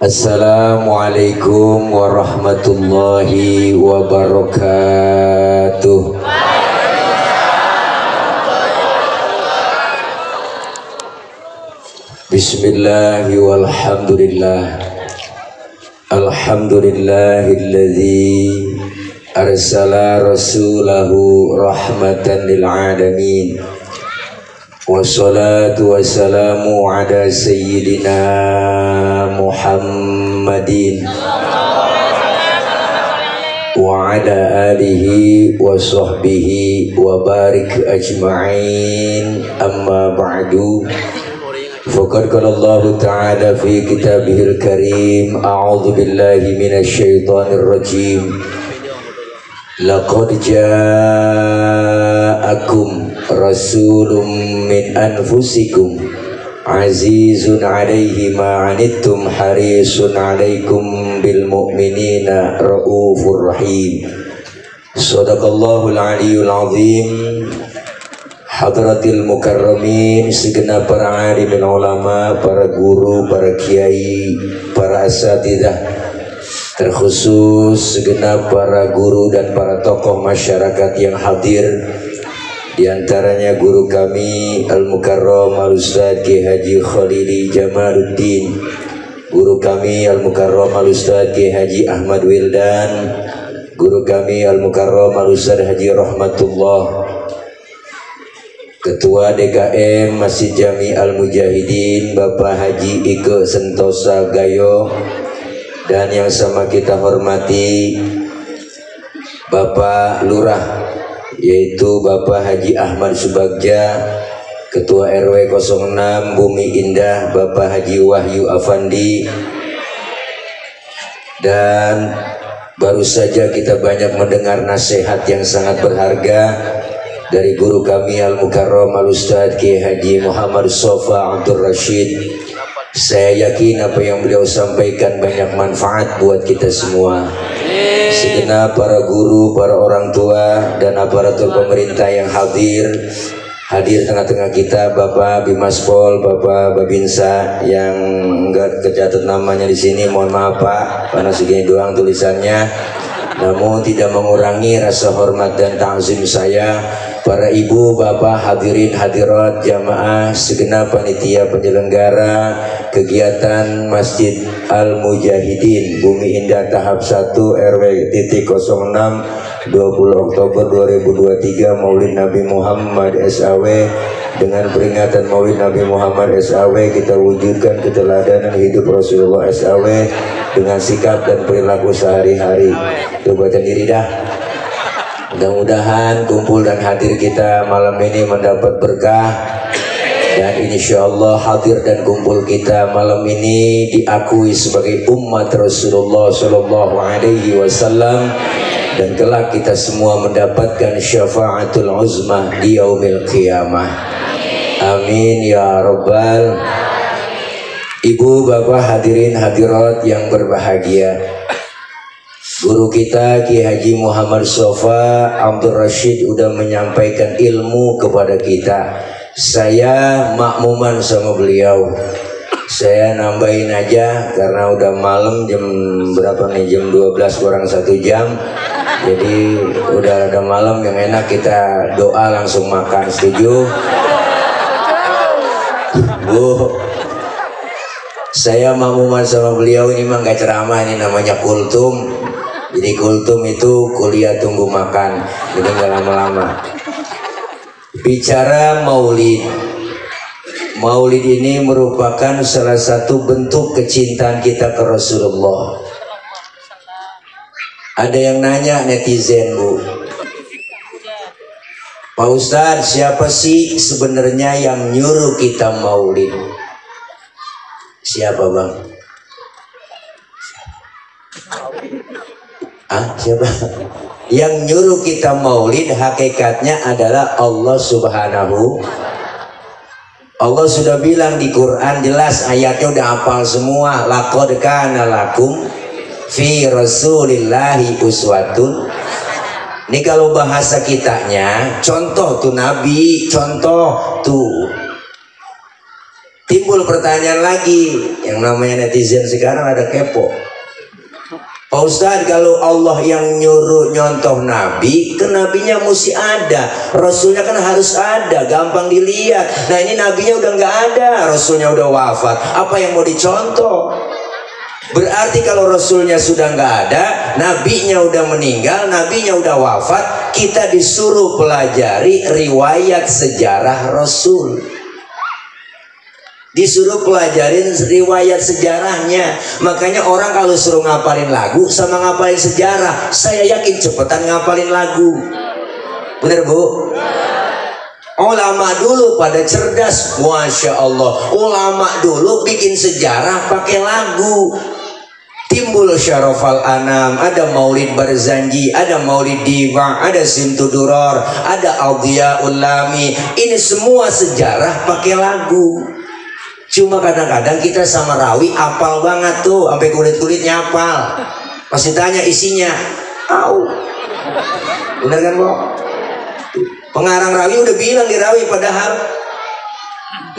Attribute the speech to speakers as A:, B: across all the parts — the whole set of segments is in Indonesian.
A: Assalamualaikum warahmatullahi wabarakatuh. Bismillahi walhamdulillah. Alhamdulillahilladzi arsala rasulahu rahmatan lil alamin. Wassalatu wassalamu ala sayyidina Muhammadin wa ala alihi wa sahbihi wa barik ajma'in, amma ba'du. Faqad qala Allah ta'ala fi kitabihil karim, a'udzu billahi minasy syaithanir rajim. Laqad ja'akum rasulun min anfusikum azizun 'alaihi ma 'anittum harisun 'alaikum bil mu'minina raufur rahim. Shadaqallahul 'aliyyul 'azim. Hadratil mukarramin, segenap para alim ulama, para guru, para kiai, para asatidzah, terkhusus segenap para guru dan para tokoh masyarakat yang hadir, di antaranya guru kami Al-Mukarram Al-Ustadz Ki Haji Khalili Jamaluddin, guru kami Al-Mukarram Al-Ustadz Ki Haji Ahmad Wildan, guru kami Al-Mukarram Al-Ustadz Haji Rahmatullah, Ketua DKM Masjid Jami Al-Mujahidin Bapak Haji Ike Sentosa Gayo, dan yang sama kita hormati Bapak Lurah, yaitu Bapak Haji Ahmad Subagja, Ketua RW 06 Bumi Indah Bapak Haji Wahyu Afandi. Dan baru saja kita banyak mendengar nasihat yang sangat berharga dari guru kami Al-Mukarram Al-Ustadz Ki Haji Muhammad Sofa Abdul Rashid. Saya yakin apa yang beliau sampaikan banyak manfaat buat kita semua. Segenap para guru, para orang tua, dan aparatur pemerintah yang hadir tengah-tengah kita, Bapak Bimas Pol, Bapak Babinsa yang enggak kecatat namanya di sini, mohon maaf Pak, karena segini doang tulisannya. Namun tidak mengurangi rasa hormat dan ta'zim saya, para ibu, bapak, hadirin hadirat, jamaah, segenap panitia penyelenggara kegiatan Masjid Al-Mujahidin Bumi Indah tahap 1 RW 06 20 Oktober 2023 Maulid Nabi Muhammad SAW. Dengan peringatan Maulid Nabi Muhammad SAW, kita wujudkan keteladanan hidup Rasulullah SAW dengan sikap dan perilaku sehari-hari. Coba diri dah. Mudah-mudahan kumpul dan hadir kita malam ini mendapat berkah, dan insya Allah hadir dan kumpul kita malam ini diakui sebagai umat Rasulullah Shallallahu Alaihi Wasallam, dan kelak kita semua mendapatkan syafaatul uzmah di yaumil qiyamah. Amin ya rabbal. Ibu, bapak, hadirin hadirat yang berbahagia, guru kita Ki Haji Muhammad Sofa Abdul Rashid udah menyampaikan ilmu kepada kita. Saya makmuman sama beliau. Saya nambahin aja karena udah malam, jam berapa nih, jam 12 kurang 1 jam. Jadi udah ada malam, yang enak kita doa langsung makan. Setuju? Bu, saya makmuman sama beliau ini mah gak ceramah, ini namanya kultum. Jadi kultum itu kuliah tunggu makan, jadi gak lama-lama. Bicara maulid, maulid ini merupakan salah satu bentuk kecintaan kita ke Rasulullah. Ada yang nanya netizen, Bu, Pak Ustadz, siapa sih sebenarnya yang nyuruh kita maulid? Siapa bang? Siapa? Yang nyuruh kita maulid hakikatnya adalah Allah Subhanahu. Allah sudah bilang di Quran, jelas ayatnya udah hafal semua. Laqad kana lakum fi rasulillahi uswatun. Ini kalau bahasa kitanya, contoh tuh Nabi, contoh tuh Timbul pertanyaan lagi, yang namanya netizen sekarang ada kepo. Pak Ustadz, kalau Allah yang nyuruh nyontoh Nabi, ke Nabinya mesti ada, Rasulnya kan harus ada, gampang dilihat. Nah ini Nabinya udah nggak ada, Rasulnya udah wafat, apa yang mau dicontoh? Berarti kalau Rasulnya sudah nggak ada, Nabinya udah meninggal, Nabinya udah wafat, kita disuruh pelajari riwayat sejarah Rasul. Disuruh pelajarin riwayat sejarahnya. Makanya orang kalau suruh ngapalin lagu sama ngapalin sejarah, saya yakin cepetan ngapalin lagu. Bener Bu? Ulama dulu pada cerdas, Masya Allah. Ulama dulu bikin sejarah pakai lagu. Timbul Syarafal Anam, ada Maulid Barzanji, ada Maulid Diva, ada Simtuduror, ada Audhiyaul Lami. Ini semua sejarah pakai lagu. Cuma kadang-kadang kita sama rawi apal banget tuh, sampai kulit-kulitnya apal. Pasti tanya isinya, tahu. Bener kan, Bu? Pengarang rawi udah bilang di rawi, padahal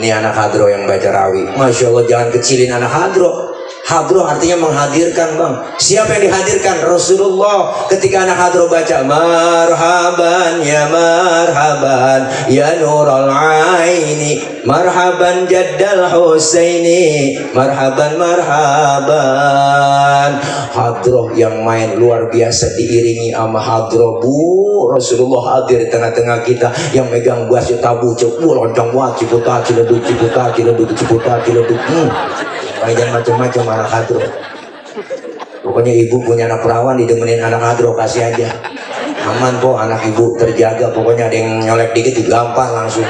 A: ini anak hadro yang baca rawi. Masya Allah, jangan kecilin anak hadro. Hadro artinya menghadirkan, Bang. Siapa yang dihadirkan? Rasulullah. Ketika anak hadro baca marhaban ya marhaban ya nurul aini marhaban jaddal husaini marhaban marhaban. Hadro yang main luar biasa diiringi sama hadro, Bu. Rasulullah hadir di tengah-tengah kita, yang megang basyo tabu cepu lonceng wah ciputa ciledug ciputa ciledug ciputa ciledug. Jangan macam-macam anak hadro. Pokoknya ibu punya anak perawan, didemenin anak hadro, kasih aja. Aman kok, anak ibu terjaga. Pokoknya ada yang nyolek dikit digampar langsung.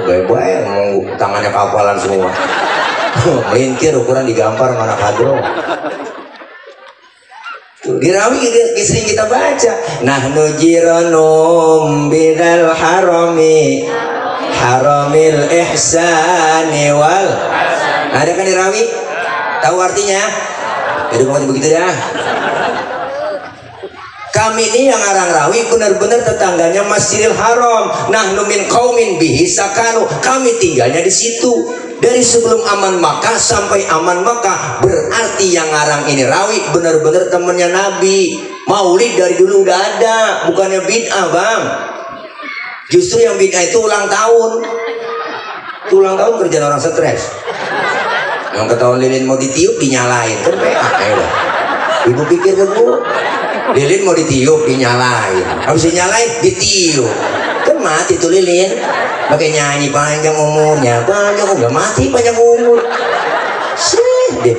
A: Baik-baik, tangannya kapalan semua. Melintir ukuran digampar sama anak hadro. Di rawi sering kita baca, nahnu jiranum bidal harami haramil ihsani wal. Ada kan di rawi? Tahu artinya? Jadi pokoknya begitu dah. Kami ini yang ngarang rawi benar-benar tetangganya Masjidil Haram. Nahnu min qaumin bihi sakanu. Kami tinggalnya di situ. Dari sebelum aman Makkah sampai aman Makkah. Berarti yang ngarang ini rawi benar-benar temannya Nabi. Maulid dari dulu udah ada, bukannya bid'ah, Bang. Justru yang bid'ah itu ulang tahun. Ulang tahun kerjaan orang stres. Yang ketahuan lilin mau ditiup dinyalain, kan PA ya. Ibu pikir kan, Bu, lilin mau ditiup dinyalain, habis dinyalain ditiup, kan mati tuh lilin. Pakai nyanyi panjang umurnya, panjang umur, mati panjang umur. Sih deh.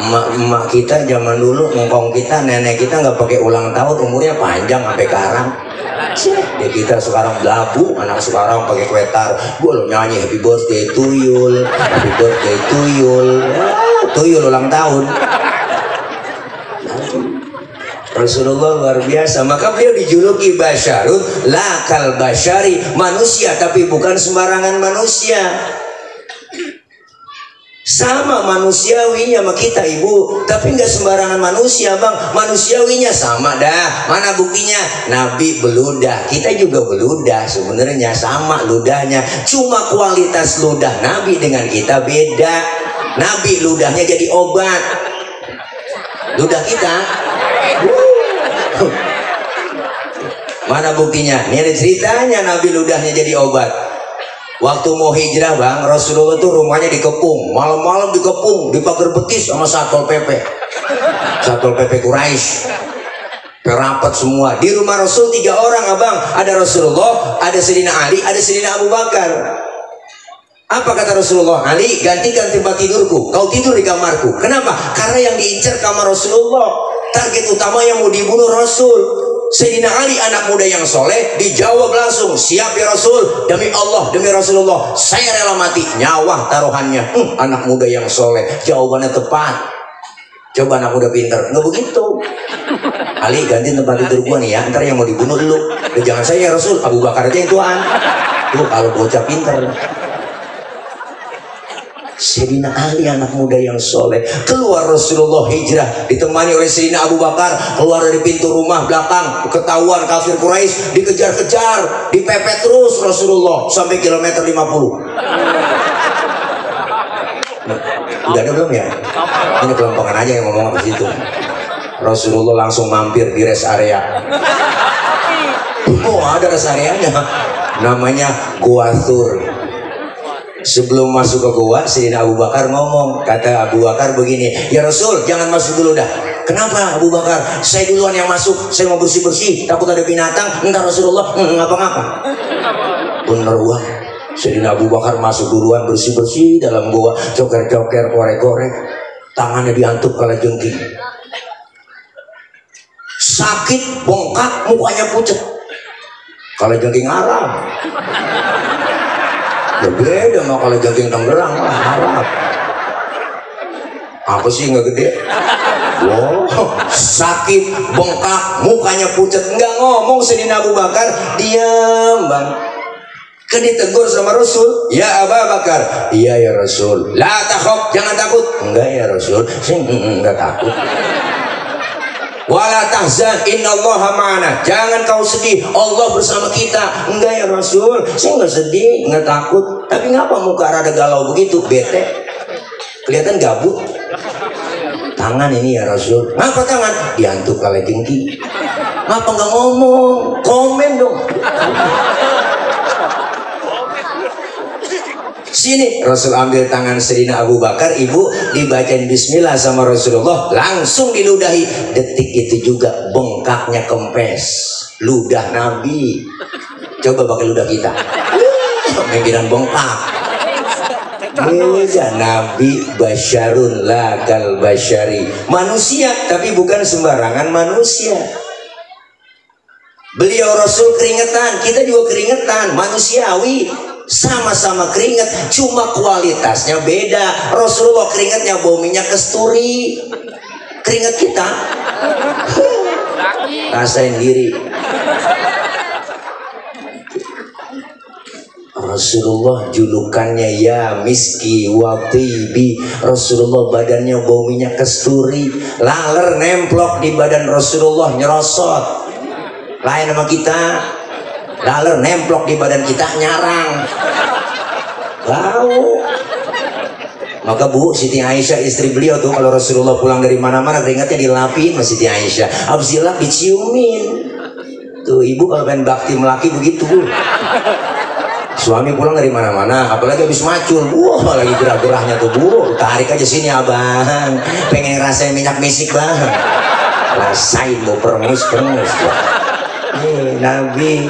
A: Emak kita zaman dulu, ngkong kita, nenek kita nggak pakai ulang tahun, umurnya panjang sampai karang. Ya kita sekarang belabu, anak sekarang pakai kwetar. Gue lo nyanyi happy birthday to you, happy birthday to you, tuyul ulang tahun. Rasulullah luar biasa, maka beliau dijuluki basyarun lakal basyari, manusia tapi bukan sembarangan manusia. Sama manusiawinya sama kita, Ibu, tapi nggak sembarangan manusia, Bang. Manusiawinya sama dah. Mana buktinya? Nabi beludah, kita juga beludah, sebenarnya sama ludahnya, cuma kualitas ludah Nabi dengan kita beda. Nabi ludahnya jadi obat, ludah kita mana buktinya? Ini ada ceritanya, Nabi ludahnya jadi obat. Waktu mau hijrah, Bang, Rasulullah tuh rumahnya dikepung, malam-malam dikepung, dipagar betis sama Satpol PP. Satpol PP Quraisy. Rapat semua. Di rumah Rasul 3 orang, Abang. Ada Rasulullah, ada Sayyidina Ali, ada Sayyidina Abu Bakar. Apa kata Rasulullah? Ali, gantikan tempat tidurku, kau tidur di kamarku. Kenapa? Karena yang diincar kamar Rasulullah. Target utama yang mau dibunuh Rasul. Sayyidina Ali, anak muda yang soleh, dijawab langsung, siap ya Rasul, demi Allah, demi Rasulullah, saya rela mati, nyawa taruhannya. Anak muda yang soleh, jawabannya tepat. Coba anak muda pinter, nggak begitu. Ali, ganti tempat tidur gua nih ya, ntar yang mau dibunuh lu. Jangan saya ya Rasul, Abu Bakar aja yang tuan. Tuh kalau bocah pinter. Sayyidina Ali anak muda yang soleh. Keluar Rasulullah hijrah ditemani oleh Sayyidina Abu Bakar. Keluar dari pintu rumah belakang, ketahuan kafir Quraisy, dikejar-kejar, dipepet terus Rasulullah sampai kilometer 50. Udah ada belum ya? Ini kelompokan aja yang ngomong ke situ. Rasulullah langsung mampir di rest area. Oh, ada rest areanya. Namanya Gua Thur. Sebelum masuk ke gua, Sayyidina Abu Bakar ngomong. Kata Abu Bakar begini, ya Rasul, jangan masuk dulu dah. Kenapa Abu Bakar? Saya duluan yang masuk, saya mau bersih-bersih, takut ada binatang. Entar Rasulullah ngapa-ngapa. Bener uang. Sayyidina Abu Bakar masuk duluan, bersih-bersih dalam gua, coker-coker, korek-korek, tangannya diantuk kala jengking. Sakit, bengkak, mukanya pucat. Kala jengking Arab. Ya beda mah kalau jaging Tangerang lah, harap. Apa sih nggak gede? Wow, sakit, bengkak, mukanya pucat, nggak ngomong. Sayyidina Abu Bakar diam bang. Kan ditegur sama Rasul, ya Abu Bakar, iya ya Rasul. La takhaf, jangan takut. Enggak ya Rasul, saya enggak takut. Wala tahzan, innallaha ma'ana. Jangan kau sedih, Allah bersama kita. Enggak ya Rasul, saya enggak sedih, enggak takut. Tapi ngapa muka rada galau begitu? Bete, kelihatan gabut. Tangan ini ya Rasul. Ngapa tangan? Diantuk kali tinggi. Ngapa nggak ngomong? Komen dong. Sini Rasul ambil tangan Sayyidina Abu Bakar, ibu dibacain bismillah sama Rasulullah, langsung diludahi. Detik itu juga bengkaknya kempes. Ludah Nabi. Coba pakai ludah kita. Menggiran bengkak. Beda Nabi basyarun lakal basyari. Manusia tapi bukan sembarangan manusia. Beliau Rasul keringetan, kita juga keringetan, manusiawi. Sama-sama keringet, cuma kualitasnya beda. Rasulullah keringetnya bau minyak kasturi, keringet kita rasain diri. Rasulullah julukannya ya miski wa tibi. Rasulullah badannya bau minyak kasturi, laler nemplok di badan Rasulullah nyerosot. Lain sama kita, laler nemplok di badan kita nyarang bau. Maka Bu Siti Aisyah istri beliau tuh kalau Rasulullah pulang dari mana-mana keringatnya dilapin sama Siti Aisyah, habis dilap diciumin. Tuh ibu kalau pengen bakti melaki begitu Bu. Suami pulang dari mana-mana apalagi habis macul, wah lagi gerah-gerahnya tuh Bu, tarik aja sini abang, pengen ngerasain minyak misik bang, rasain Bu, perengus-perengus. Nabi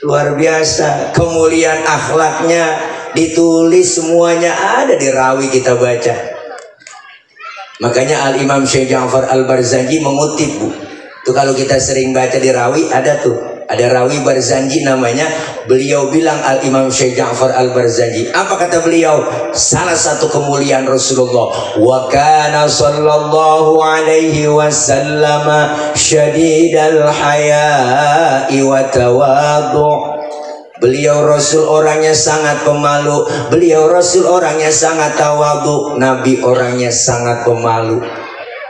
A: luar biasa, kemuliaan akhlaknya ditulis semuanya ada di rawi kita baca. Makanya Al Imam Syekh Ja'far Al Barzanji mengutip Bu. Tuh kalau kita sering baca di rawi ada tuh, ada rawi Barzanji namanya. Beliau bilang Al Imam Syekh Ja'far Al Barzanji, apa kata beliau? Salah satu kemuliaan Rasulullah, wa kana sallallahu alaihi wasallam syadidal haya'i wa tawadhu. Beliau Rasul orangnya sangat pemalu, beliau Rasul orangnya sangat tawadhu, Nabi orangnya sangat pemalu.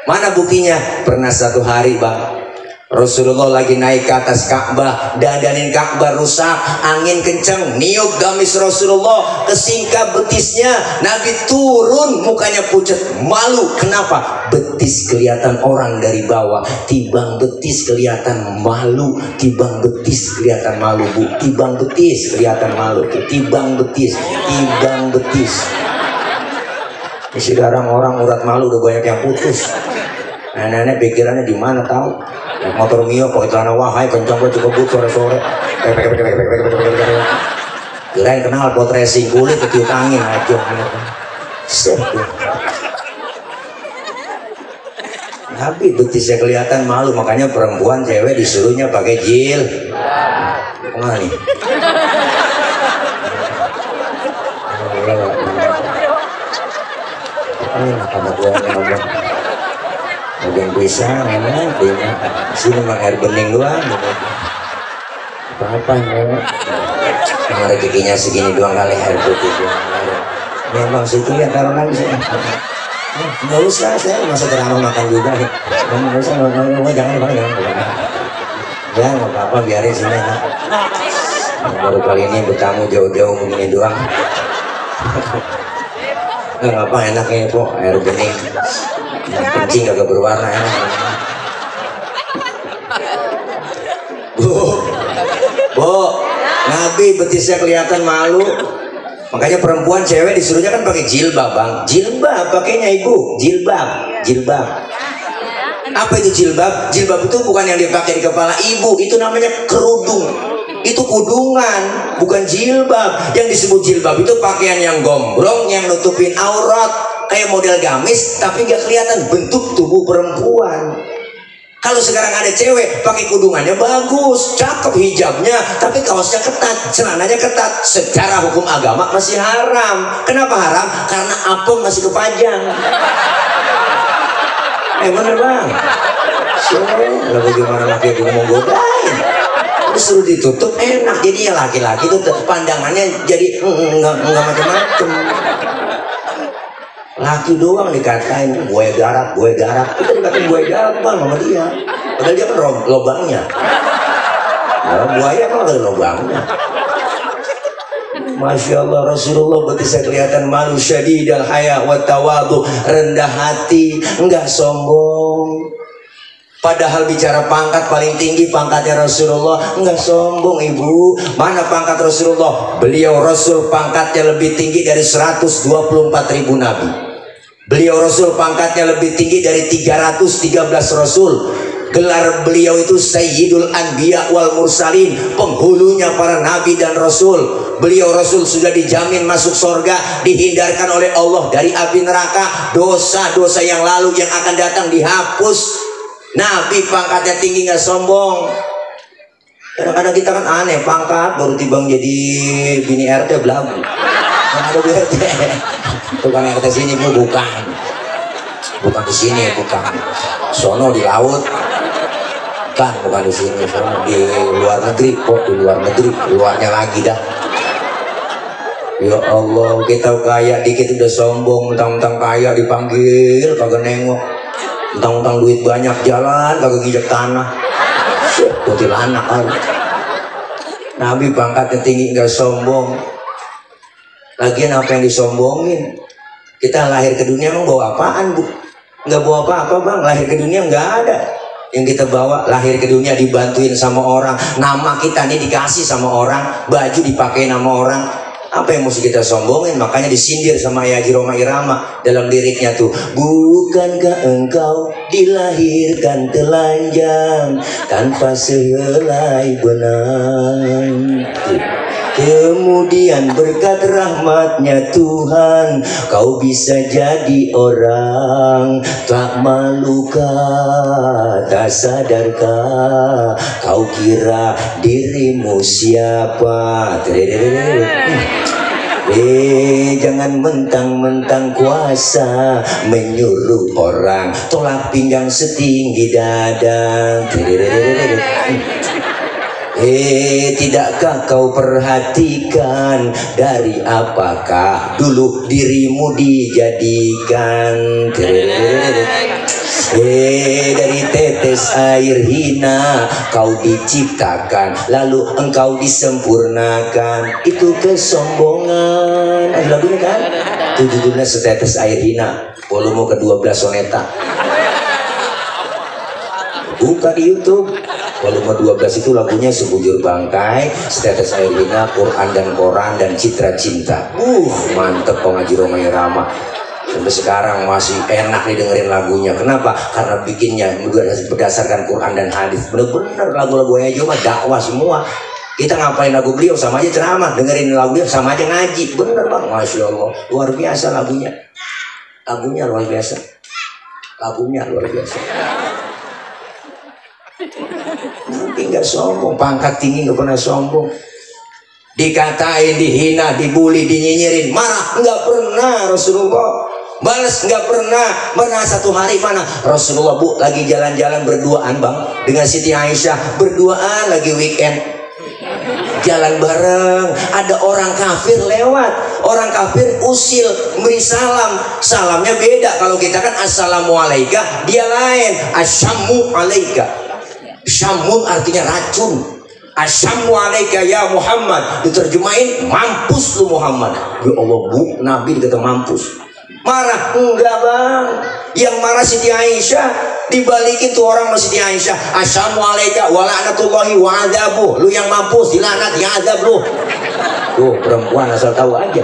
A: Mana buktinya? Pernah satu hari bang, Rasulullah lagi naik ke atas Ka'bah, dadanin Ka'bah rusak, angin kenceng, niup gamis Rasulullah, kesingkap betisnya. Nabi turun, mukanya pucat, malu. Kenapa? Betis kelihatan orang dari bawah, tibang betis kelihatan malu, tibang betis kelihatan malu Bu, tibang betis kelihatan malu, tibang betis, tibang betis. Sekarang orang urat malu udah banyak yang putus. Nenek pikirannya di mana tahu? Motor Mio pakai celana wahai kencang banget kebut sore-sore. Kirain kenal pot racing kulit ketiup angin aja. Tapi betisnya kelihatan malu, makanya perempuan cewek disuruhnya pakai jil. Kemana nih? Ada buahnya bagian pisang enak deh, sini mah air bening doang apa-apa emang rezekinya segini doang kali air putih doang. Memang situ ya taruh lagi sih. Nggak usah, saya masa drama makan juga. Nggak usah, jangan bang, jangan. Ya nggak apa-apa, biarin sini. Baru kali ini bertamu jauh-jauh begini doang. Nggak apa, enaknya kok air bening. Kencing agak berwarna enak. Bu, Nabi betisnya kelihatan malu. Makanya perempuan cewek disuruhnya kan pakai jilbab bang. Jilbab pakainya ibu, jilbab. Apa itu jilbab? Jilbab itu bukan yang dipakai di kepala ibu, itu namanya kerudung. Itu kudungan, bukan jilbab. Yang disebut jilbab itu pakaian yang gombrong, yang nutupin aurat, kayak model gamis, tapi nggak kelihatan bentuk tubuh perempuan. Kalau sekarang ada cewek pakai kudungannya bagus, cakep hijabnya, tapi kaosnya ketat, celananya ketat. Secara hukum agama masih haram. Kenapa haram? Karena apem masih kepajang. Bener bang. Lalu gimana laki aku mau godain? Disuruh ditutup enak, jadi ya laki-laki tuh pandangannya jadi enggak macam-macam. Laki doang dikatain gue garap, kita dikatain gue garap bang sama dia. Padahal dia kan lobangnya. Ya, buaya kan ada lobangnya. Masya Allah, Rasulullah betisnya kelihatan malu, syadidal haya wa tawadu, rendah hati, enggak sombong. Padahal bicara pangkat paling tinggi pangkatnya Rasulullah, enggak sombong ibu. Mana pangkat Rasulullah? Beliau Rasul pangkatnya lebih tinggi dari 124.000 nabi. Beliau Rasul pangkatnya lebih tinggi dari 313 Rasul. Gelar beliau itu Sayyidul Anbiya wal Mursalin, penghulunya para nabi dan Rasul. Beliau Rasul sudah dijamin masuk surga, dihindarkan oleh Allah dari api neraka. Dosa-dosa yang lalu yang akan datang dihapus. Nabi pangkatnya tinggi nggak sombong. Kadang-kadang kita kan aneh, pangkat baru tibang jadi bini RT belagu. Ada BRT. Bukan RT sini bu, bukan di sini, bukan. Sono di laut, kan bukan di sini. Sono di luar negeri, kok di luar negeri, luarnya lagi dah. Ya Allah, kita kaya dikit udah sombong, mentang-mentang kaya dipanggil kagak nengok. Mentang-mentang duit banyak jalan kagak nginjek tanah. Kuntilanak kan. Nabi pangkatnya tinggi nggak sombong. Lagian apa yang disombongin? Kita lahir ke dunia emang bawa apaan bu? Nggak bawa apa-apa bang. Lahir ke dunia nggak ada. Yang kita bawa lahir ke dunia dibantuin sama orang. Nama kita nih dikasih sama orang. Baju dipakai nama orang. Apa yang mesti kita sombongin? Makanya disindir sama Haji Roma Irama dalam liriknya tuh. Bukankah engkau dilahirkan telanjang tanpa sehelai benang? Kemudian berkat rahmatnya Tuhan kau bisa jadi orang. Tak malukah, tak sadarkah kau kira dirimu siapa? Jangan mentang-mentang kuasa menyuruh orang tolak pinggang setinggi dada. Tidakkah kau perhatikan dari apakah dulu dirimu dijadikan? Dari tetes air hina kau diciptakan, lalu engkau disempurnakan. Itu kesombongan. Ada lagunya kan? Itu judulnya Setetes Air Hina, volume ke-12 soneta. Buka di YouTube. Volume 12 itu lagunya Sebujur Bangkai, Setetes Air Hina, Quran dan Koran, dan Citra Cinta. Mantep Haji Roma Irama. Sampai sekarang masih enak nih dengerin lagunya. Kenapa? Karena bikinnya berdasarkan Quran dan hadis. Bener-bener lagu-lagu Haji mah dakwah semua. Kita ngapain lagu beliau sama aja ceramah, dengerin lagu beliau sama aja ngaji. Bener bang, masya Allah, luar biasa lagunya. Lagunya luar biasa. Lagunya luar biasa. Nanti nggak sombong, pangkat tinggi nggak pernah sombong. Dikatain, dihina, dibully, dinyinyirin, marah nggak pernah Rasulullah. Balas nggak pernah satu hari mana Rasulullah bu lagi jalan-jalan berduaan bang dengan Siti Aisyah, berduaan lagi weekend. jalan bareng. Ada orang kafir lewat, orang kafir usil, beri salam. Salamnya beda. Kalau kita kan assalamualaikum, dia lain asyamu alaika. Syamun artinya racun. Asyamu alaika ya Muhammad, diterjemahin mampus lu Muhammad. Ya Allah bu, Nabi dikata mampus. Marah? Enggak bang. Yang marah Siti Aisyah. Dibalikin tuh orang sama Siti Aisyah. Asyamu alaika wa la'natullahi wa adabuh. Lu yang mampus, dilaknat, yang adab lu. Tuh perempuan asal tahu aja.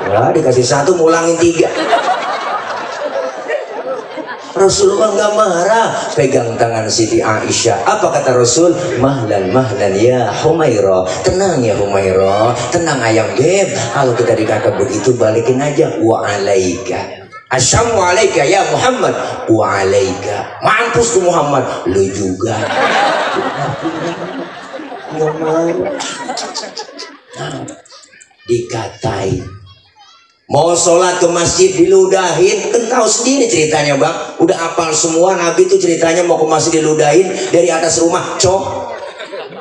A: Wah, dikasih satu ngulangin tiga. Rasulullah nggak marah, pegang tangan Siti Aisyah. Apa kata Rasul? Mahlan mahlan ya Humairah, tenang ya Humairah, tenang ayam beb. Kalau kita dikata begitu balikin aja, wa alaika. Asyamu alaika ya Muhammad, wa alaika. Mampus tuh Muhammad, lu juga. Dikatai. Mau sholat ke masjid diludahin, kan tahu sendiri ceritanya bang. Udah apal semua, Nabi tuh ceritanya mau ke masjid diludahin dari atas rumah, cok.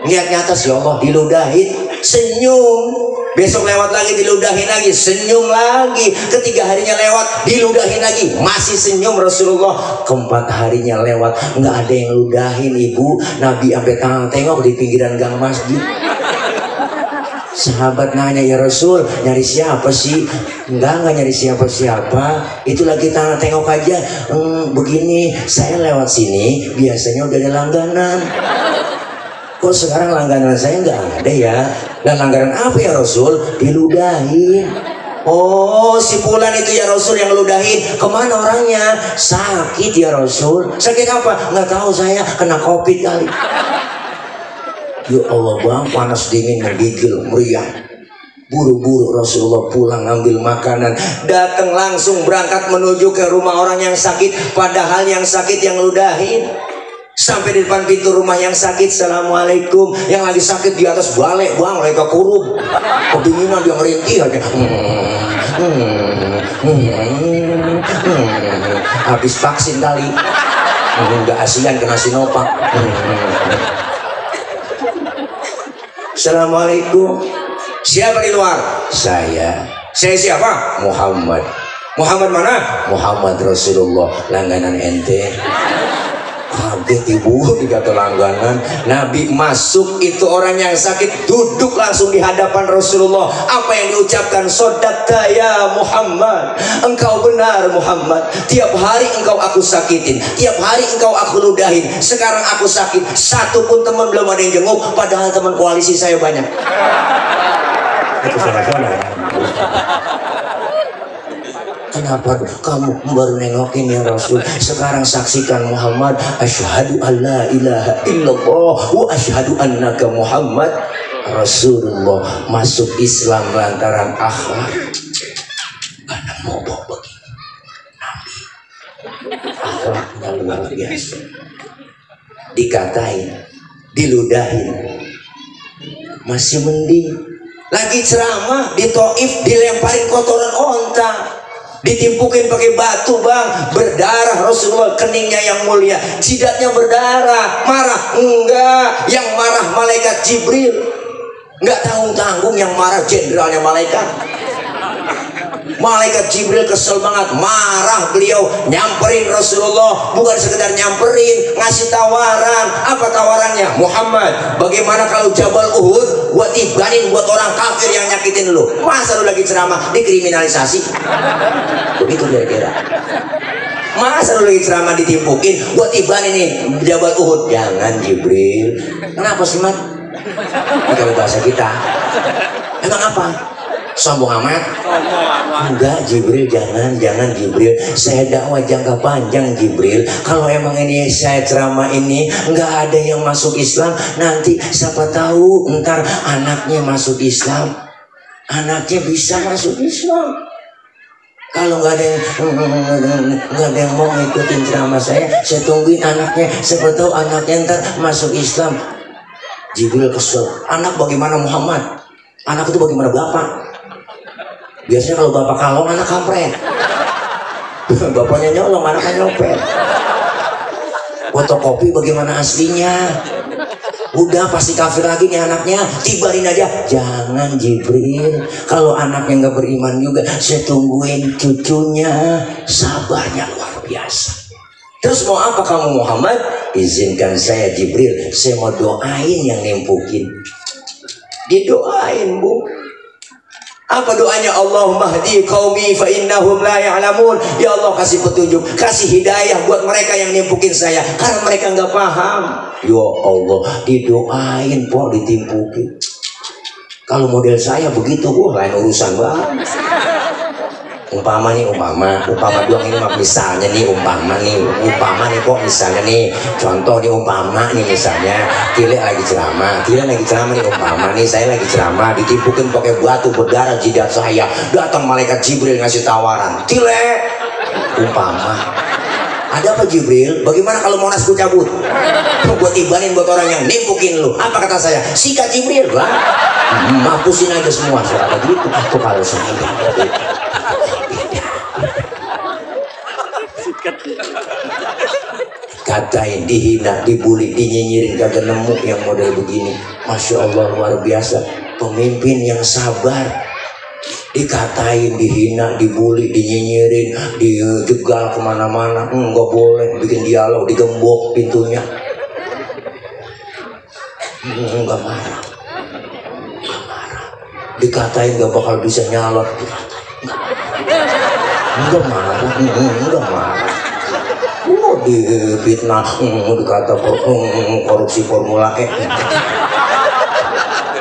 A: Lihatnya atas, ya Allah, diludahin, senyum. Besok lewat lagi diludahin lagi, senyum lagi. Ketiga harinya lewat, diludahin lagi, masih senyum Rasulullah. Keempat harinya lewat, nggak ada yang ludahin ibu. Nabi sampai tengok di pinggiran gang masjid. Sahabat nanya, ya Rasul, nyari siapa sih? Enggak nyari siapa-siapa. Itu lagi tengok aja. Begini, saya lewat sini biasanya udah ada langganan. Kok sekarang langganan saya nggak ada ya? Dan langganan apa ya Rasul? Diludahin. Oh, si fulan itu ya Rasul yang ludahin. Kemana orangnya? Sakit ya Rasul. Sakit apa? Nggak tahu saya, kena COVID kali. Ya Allah bang, panas dingin menggigil, meriah. Buru-buru Rasulullah pulang ngambil makanan, datang langsung berangkat menuju ke rumah orang yang sakit. Padahal yang sakit yang ludahin. Sampai di depan pintu rumah yang sakit, assalamualaikum. Yang lagi sakit di atas balik bang, mereka kurung. Kedinginan dia merintih aja. Habis vaksin kali. Enggak asian kena Sinovac. Assalamualaikum. Siapa di luar? Saya. Saya siapa? Muhammad. Muhammad mana? Muhammad Rasulullah. Langganan ente. Kaget ibu dikata langganan. Nabi masuk, itu orang yang sakit duduk langsung di hadapan Rasulullah. Apa yang diucapkan? Sodakta ya Muhammad, engkau benar Muhammad. Tiap hari engkau aku sakitin, tiap hari engkau aku ludahin. Sekarang aku sakit, satu pun teman belum ada yang jenguk. Padahal teman koalisi saya banyak. Itu salah-salah. Kenapa kamu baru nengokin ya Rasul? Sekarang saksikan Muhammad. Asyhadu an la ilaha illallah wa asyhadu annaka Muhammad Rasulullah. Masuk Islam lantaran akhlak. Karena ngomong begini, Nabi akhlaknya luar biasa. Dikatain, diludahin, masih mending. Lagi ceramah di Taif dilemparin kotoran onta. Ditimpukin pakai batu bang, berdarah Rasulullah, keningnya yang mulia, jidatnya berdarah. Marah? Enggak, yang marah malaikat Jibril. Enggak tanggung-tanggung yang marah jenderalnya malaikat. Malaikat Jibril kesel banget, marah beliau, nyamperin Rasulullah. Bukan sekedar nyamperin, ngasih tawaran. Apa tawarannya? Muhammad, bagaimana kalau Jabal Uhud buat tibanin buat orang kafir yang nyakitin lu? Masa lu lagi ceramah dikriminalisasi? Begitu kira-kira. Masa lu lagi ceramah ditimpukin buat tibanin nih Jabal Uhud? Jangan Jibril. Kenapa sih Mat? Ini kalau bahasa kita emang apa? Sombong amat? Enggak Jibril, jangan Jibril. Saya dakwah jangka panjang Jibril. Kalau emang ini saya ceramah ini nggak ada yang masuk Islam, nanti siapa tahu ntar anaknya masuk Islam, anaknya bisa masuk Islam. Kalau nggak ada yang mau ngikutin ceramah saya tungguin anaknya, siapa tahu anaknya ntar masuk Islam. Jibril kesel. Anak bagaimana Muhammad? Anak itu bagaimana bapak? Biasanya kalau bapak kalong anak kampret. Bapaknya nyolong, anaknya nyopet. Fotokopi bagaimana aslinya? Udah pasti kafir lagi nih anaknya, tibarin aja. Jangan Jibril, kalau anaknya nggak beriman juga, saya tungguin cucunya. Sabarnya luar biasa. Terus mau apa kamu Muhammad? Izinkan saya Jibril, saya mau doain yang nimpukin. Didoain bu. Apa doanya? Allahumma hdi qaumi fa innahum la ya'lamun. Ya Allah kasih petunjuk, kasih hidayah buat mereka yang nimpukin saya, karena mereka nggak paham. Ya Allah, didoain po, ditimpukin. Kalau model saya begitu, lain urusan banget. Umpama doang ini mah misalnya nih, umpama nih kok misalnya nih, contoh nih umpama nih misalnya, Kile lagi ceramah nih umpama nih, saya lagi ceramah, ditimpukin pakai batu berdarah jidat saya, datang malaikat Jibril ngasih tawaran, Kile, umpama, ada apa Jibril? Bagaimana kalau Monas ku cabut? Buat ibanin buat orang yang nimpukin lu. Apa kata saya? Sikat Jibril, lah. Mapusin aja semua. Soalnya gitu. Tuh kalau saya. Katain, dihina, dibully, dinyinyirin, kagak nemu yang model begini. Masya Allah luar biasa. Pemimpin yang sabar. Dikatain, dihina, dibully, dinyinyirin, dijegal kemana-mana, nggak boleh, bikin dialog, digembok pintunya, nggak marah, dikatain nggak bakal bisa nyalon, nggak marah, difitnah, dikata korupsi Formula E.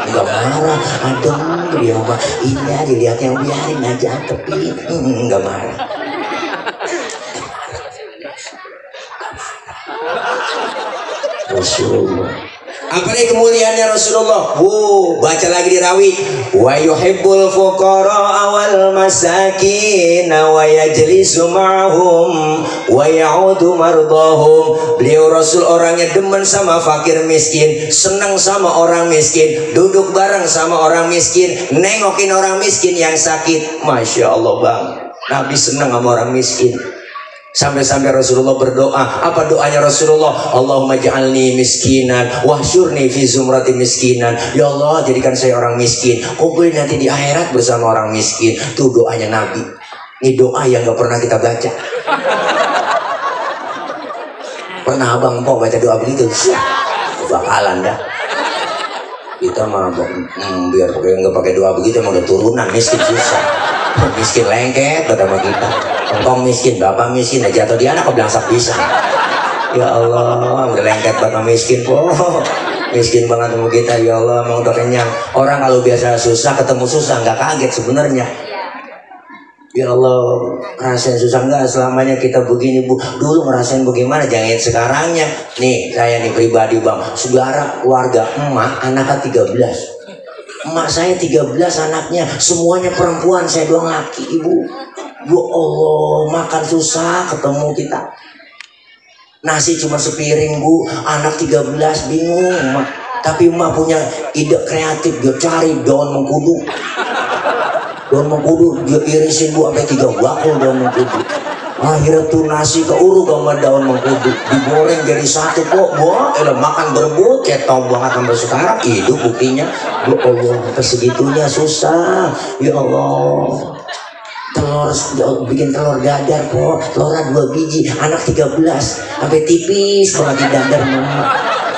A: Nggak marah, adem dia mah, ini dilihat yang biarin aja, tapi nggak marah. Rasulullah. Apalagi kemuliaannya Rasulullah. Baca lagi di rawi. Wa yuhibbul fuqara wal masakin wa yajlisu ma'hum wa ya'udu mardahum. Beliau Rasul orangnya demen sama fakir miskin, senang sama orang miskin, duduk bareng sama orang miskin, nengokin orang miskin yang sakit. Masya Allah bang, Nabi senang sama orang miskin. Sampai-sampai Rasulullah berdoa. Apa doanya Rasulullah? Allahumma ja'alni miskinan wahsyurni fi zumrati miskinan. Ya Allah, jadikan saya orang miskin, kumpulin nanti di akhirat bersama orang miskin. Itu doanya Nabi. Ini doa yang gak pernah kita baca. Pernah abang po baca doa begitu? Bakalan dah. Kita mah biar nggak pakai doa begitu, emang udah turunan miskin susah. Miskin lengket pertama kita. Engkong miskin, bapak miskin, jatuh di anak kebelangsak bisa. Ya Allah, udah lengket bapak miskin po. Miskin banget sama kita, ya Allah, mau udah kenyang. Orang kalau biasa susah ketemu susah nggak kaget sebenarnya. Ya Allah, rasain susah nggak selamanya kita begini bu. Dulu ngerasain bagaimana, jangan sekarangnya. Nih saya nih pribadi bang, saudara keluarga emak anaknya 13. Emak saya 13 anaknya, semuanya perempuan, saya doang laki ibu. Ya Allah, makan susah ketemu kita. Nasi cuma sepiring bu, anak 13 bingung emak. Tapi emak punya ide kreatif, dia cari daun mengkudu. Daun mengkudu dia irisin bu sampai 3 bakul daun mengkudu. Akhirnya tuh nasi keuruk sama daun mengkudu, digoreng jadi satu kok. Wah, makan berebut kayak tau banget sampai sekarang. Itu buktinya. Ya Allah, sampai segitunya susah. Ya Allah. Telur, bikin telur dadar po, telurnya 2 biji, anak 13, sampai tipis banget di dadar mama.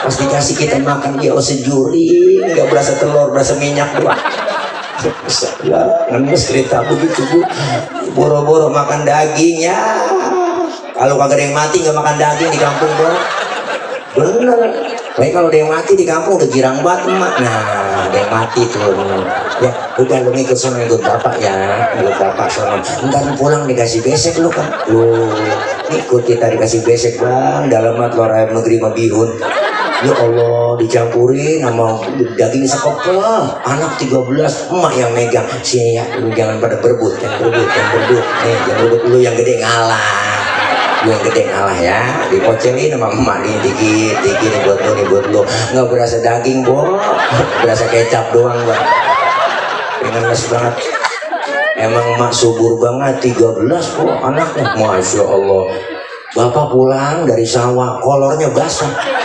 A: Pas dikasih kita makan dia sejuri, nggak berasa telur, berasa minyak doang. Ya, ngenes cerita begitu bu. Boro-boro makan daging ya. Kalau kagak ada yang mati nggak makan daging di kampung bro. Bener. Baik kalau ada yang mati di kampung udah girang banget emak. Nah, ada yang mati tuh. Ya, udah lu ngikut sama ikut bapak ya, ikut bapak sono. Ntar pulang dikasih besek lu kan. Lu ikut kita dikasih besek bang. Dalam telur ayam negeri mah bihun. Ya Allah, dicampurin sama daging sekopel. Anak 13, emak yang megang. Sini ya, lu jangan pada berebut, jangan berebut. Nih, jangan berebut, lu yang gede ngalah. Lu yang gede ngalah ya. Dipocelin sama emak nih, dikit nih buat lu. Nggak berasa daging, bo. Berasa kecap doang, bang. Ngenes banget. Emang emak subur banget, 13 kok anaknya. Masya Allah. Bapak pulang dari sawah, kolornya basah.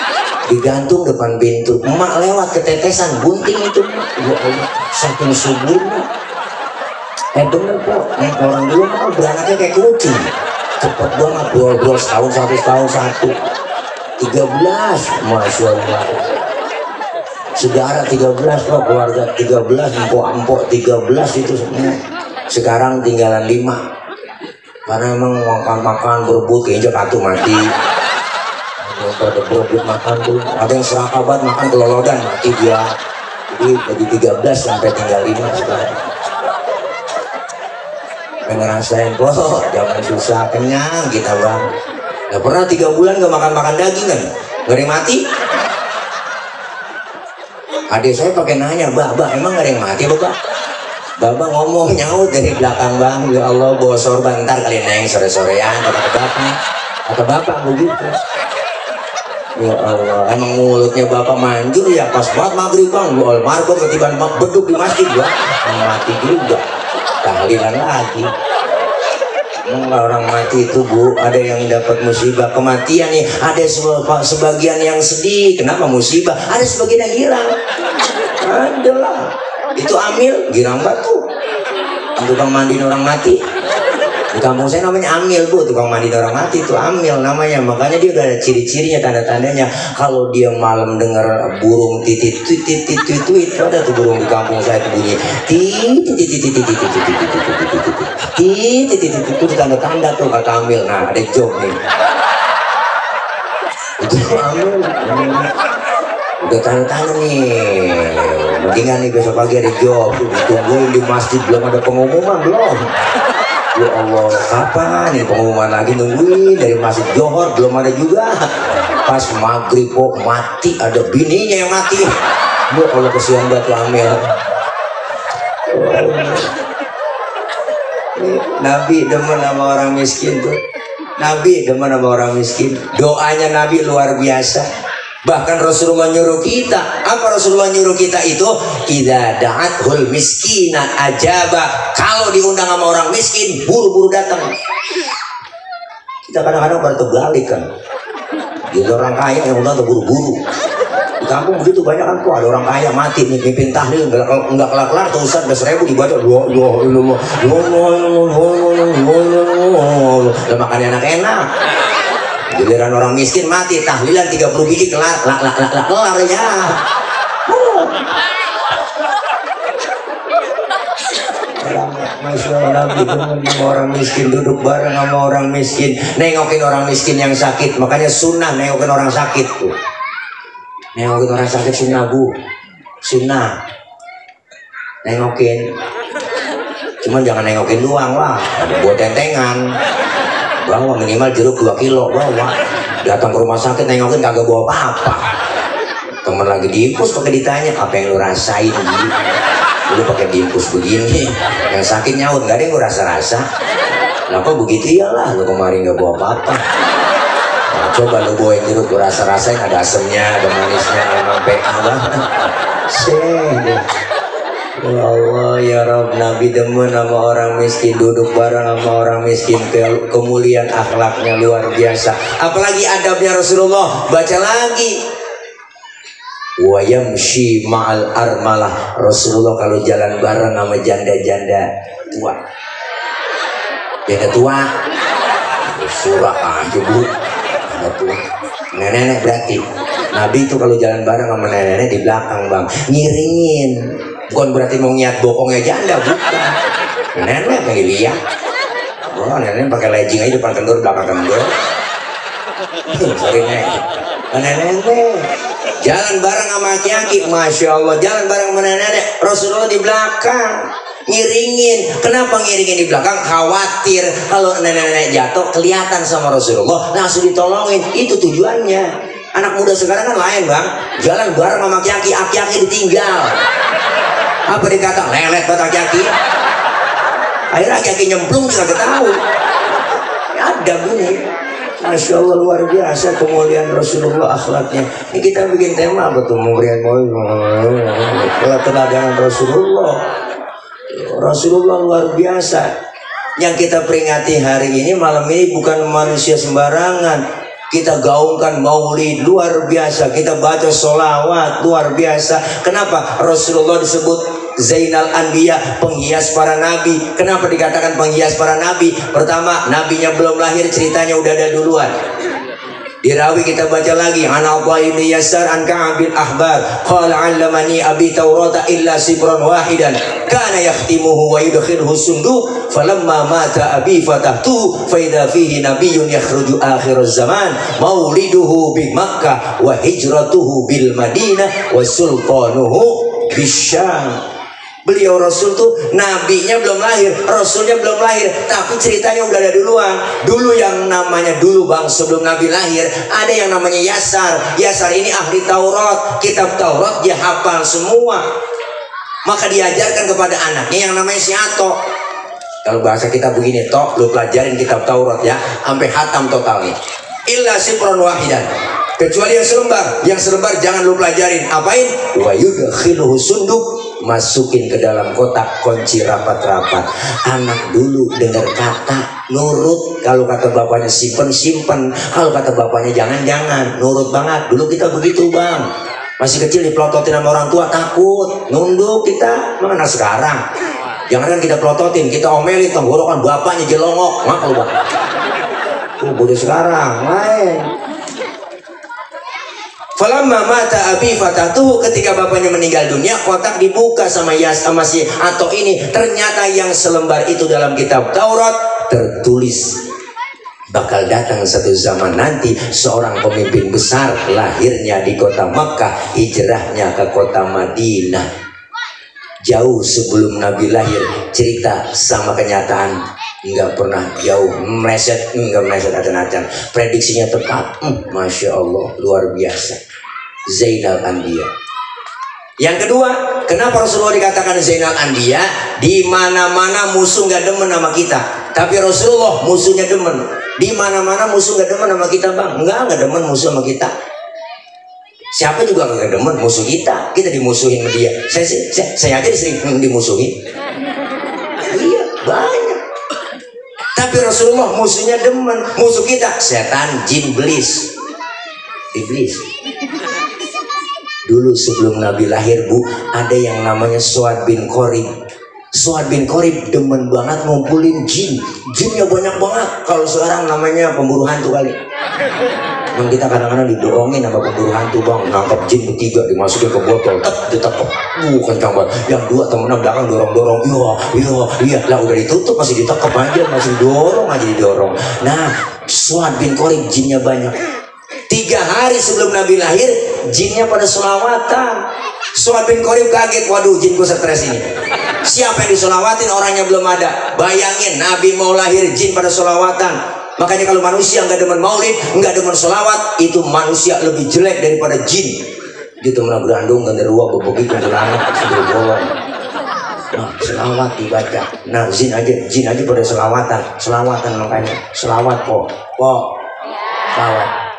A: digantung depan pintu. Emak lewat ketetesan bunting itu. Ya Allah, saking suburnya. Bener kok, orang dulu mah beranaknya kayak kucing. Cepet banget, bro, setahun satu. 13, Masya Allah. Saudara 13 kok, keluarga 13, empok 13 itu semua. Sekarang tinggalan 5. Karena emang makan berebut keinjak atuh mati. Pada berebut makan tuh, ada yang serakabat makan kelolodan mati dia. Jadi 13 sampai tinggal 5 sekarang. Ngerasain kok zaman susah kenyang kita bang. Gak pernah 3 bulan gak makan daging kan, gak ada yang mati. Adik saya pakai nanya, bah emang gak ada yang mati Bapak? Bapak ngomong nyaut dari belakang bang, ya Allah bosor bentar kali neng sore-sorean kata bapak begitu. Ya Allah, emang mulutnya bapak manjur ya, pas banget maghrib bang, lu almarhum ketiban beduk di masjid gua, mati juga. Tahlilan lagi. Orang mati itu bu, ada yang dapat musibah kematian nih, ada sebagian yang sedih. Kenapa musibah? Ada sebagian yang girang. Adalah itu amil, girang batu. Tukang mandi orang mati. Di kampung saya namanya amil bu, tukang mandi orang mati itu amil namanya. Makanya dia udah ada ciri-cirinya, tanda-tandanya. Kalau dia malam dengar burung titit itu ada tuh burung di kampung saya itu bunyi itu tanda-tanda tuh kata amil. Nah ada job nih. Itu amil. Udah tanda-tanda nih. Mendingan nih besok pagi ada job. Ditungguin di masjid, belum ada pengumuman belum. Ya Allah, kapan nih pengumuman lagi, nungguin dari masjid Johor belum ada juga. Pas maghrib kok mati, ada bininya yang mati. Ya Allah kesian banget amil. Nabi demen sama orang miskin tuh. Nabi demen sama orang miskin. Doanya Nabi luar biasa. Bahkan Rasulullah nyuruh kita. Apa Rasulullah nyuruh kita itu? Idza da'athul miskina ajaba. Kalau diundang sama orang miskin, buru-buru datang. Kita kadang-kadang pada terbalik kan. Jadi orang kaya yang undang buru-buru. Di kampung begitu banyak kan tuh, ada orang kaya mati nih pimpin tahlil enggak kelar-kelar tuh Ustaz 10.000 dibaca. Udah makannya enak-enak. Giliran orang miskin mati tahlilan 30 biji kelar ya. Masya Allah, sama orang miskin, duduk bareng sama orang miskin, nengokin orang miskin yang sakit. Makanya sunnah nengokin orang sakit tuh. Nengokin orang sakit sunnah bu, sunnah nengokin. Cuman jangan nengokin doang lah, buat tentengan. Bawa minimal jeruk 2 kilo bawa. Datang ke rumah sakit nengokin kagak bawa apa-apa. Temen lagi diinfus pakai ditanya apa yang lu rasain gitu. Lu pakai diinfus begini. Yang sakit nyaut nggak ada yang lu rasa-rasa. Kenapa begitu? Iyalah lu kemarin nggak bawa apa-apa. Nah, coba lu bawain jeruk lu rasa-rasain, ada asemnya, ada manisnya, emang PA banget. Ya Allah ya Rabb, Nabi demen sama orang miskin, duduk bareng sama orang miskin, kemuliaan akhlaknya luar biasa. Apalagi adabnya Rasulullah, baca lagi. Wa yamshi ma'al armalah. Rasulullah kalau jalan bareng sama janda-janda tua. Janda tua surah aja bu. Janda tua. Nenek-nenek berarti. Nabi itu kalau jalan bareng sama nenek-nenek di belakang bang, ngiringin. Bukan berarti mau ngiat bokongnya janda, bukan. Nenek pengen lihat. Oh, nenek pakai legging aja depan kendor, belakang kendor. Sorry nenek. Nenek jalan bareng sama aki-aki, masya Allah, jalan bareng sama nenek. Rasulullah di belakang ngiringin. Kenapa ngiringin di belakang? Khawatir kalau nenek-nenek jatuh kelihatan sama Rasulullah, langsung ditolongin. Itu tujuannya. Anak muda sekarang kan lain bang, jalan bareng sama aki-aki ditinggal. Apa dikata lelet buat aki-aki? Akhirnya aki-aki nyemplung kita tahu. Ada bunyi. Masya Allah luar biasa kemuliaan Rasulullah akhlaknya. Ini kita bikin tema apa tuh? Teladan Rasulullah. Rasulullah luar biasa. Yang kita peringati hari ini malam ini bukan manusia sembarangan. kita gaungkan maulid luar biasa, kita baca sholawat luar biasa. Kenapa Rasulullah disebut Zainal Anbiya, penghias para nabi? Kenapa dikatakan penghias para nabi? Pertama, nabinya belum lahir, ceritanya udah ada duluan. Dirawi kita baca lagi, an Atha bin Yasar an Ka'ab bin Ahbar qala 'allamani abi Taurata illa sibran wahidan kana yakhtimuhu wa yudkhiluhu sunduq falamma mata abi fatahtu fa idza fihi nabiyyun yakhruju akhir zaman mauliduhu bi Makkah wa hijratuhu bil Madinah wa sultanuhu bisyam. Beliau Rasul tuh nabinya belum lahir, Rasulnya belum lahir, tapi ceritanya udah ada duluan. Dulu yang namanya dulu bang, sebelum Nabi lahir, ada yang namanya Yasar. Yasar ini ahli Taurat, kitab Taurat dia hafal semua. Maka diajarkan kepada anaknya yang namanya si Ato. Kalau bahasa kita begini, Tok, lu pelajarin kitab Taurat ya, sampai hatam totalnya. Illa sifron wahidan. Kecuali yang selembar jangan lu pelajarin. Apain? Wa yudkhiluhu sunduk, masukin ke dalam kotak, kunci rapat-rapat. Anak dulu dengar kata, nurut. Kalau kata bapaknya simpen, kalau kata bapaknya jangan, nurut banget. Dulu kita begitu bang, masih kecil dipelototin sama orang tua, takut, nunduk kita. Mana sekarang? Jangan kan kita pelototin, kita omelin, tenggorokan bapaknya jelongok, mak lu bang. Tuh bodoh sekarang, lain. Falamma mata abi fatatuhu, ketika bapaknya meninggal dunia, kotak dibuka sama si Ato ini. Ternyata yang selembar itu dalam kitab Taurat tertulis bakal datang satu zaman nanti seorang pemimpin besar, lahirnya di kota Makkah, hijrahnya ke kota Madinah. Jauh sebelum Nabi lahir, cerita sama kenyataan nggak pernah jauh, nggak meleset acan-acan. Prediksinya tepat. Masya Allah, luar biasa. Zainal Anbiya. Yang kedua, kenapa Rasulullah dikatakan Zainal Anbiya? Di mana-mana musuh nggak demen sama kita, tapi Rasulullah musuhnya demen. Di mana-mana musuh nggak demen sama kita bang, nggak demen musuh sama kita. Siapa juga nggak demen musuh kita dimusuhin sama dia. Saya aja sering dimusuhin. Iya banyak. Tapi Rasulullah musuhnya demen. Musuh kita setan, jin, iblis. Dulu sebelum Nabi lahir bu, ada yang namanya Suad bin Qorib. Suad bin Qorib demen banget ngumpulin jin. Jinnya banyak banget. Kalau sekarang namanya pemburu hantu kali. Memang kita kadang-kadang didorongin sama pemburu hantu bang, nangkap jin bertiga dimasukin ke botol, ditekep, kencang banget. Yang dua temennya belakang dorong-dorong, iya, lah udah ditutup masih ditekep aja, masih didorong. Nah, Suad bin Qorib jinnya banyak. 3 hari sebelum Nabi lahir, jinnya pada sholawatan. Suad bin Qorib kaget, waduh jinku stres ini. Siapa yang disolawatin, orangnya belum ada. Bayangin Nabi mau lahir, jin pada sholawatan. Makanya kalau manusia nggak demen maulid, nggak demen sholawat, itu manusia lebih jelek daripada jin. Gitu mana berandung genderuwo bebuki kuntilanak sudah bolong. Nah, selawat dibaca. Nah, jin aja pada selawatan makanya selawat kok. Selawat.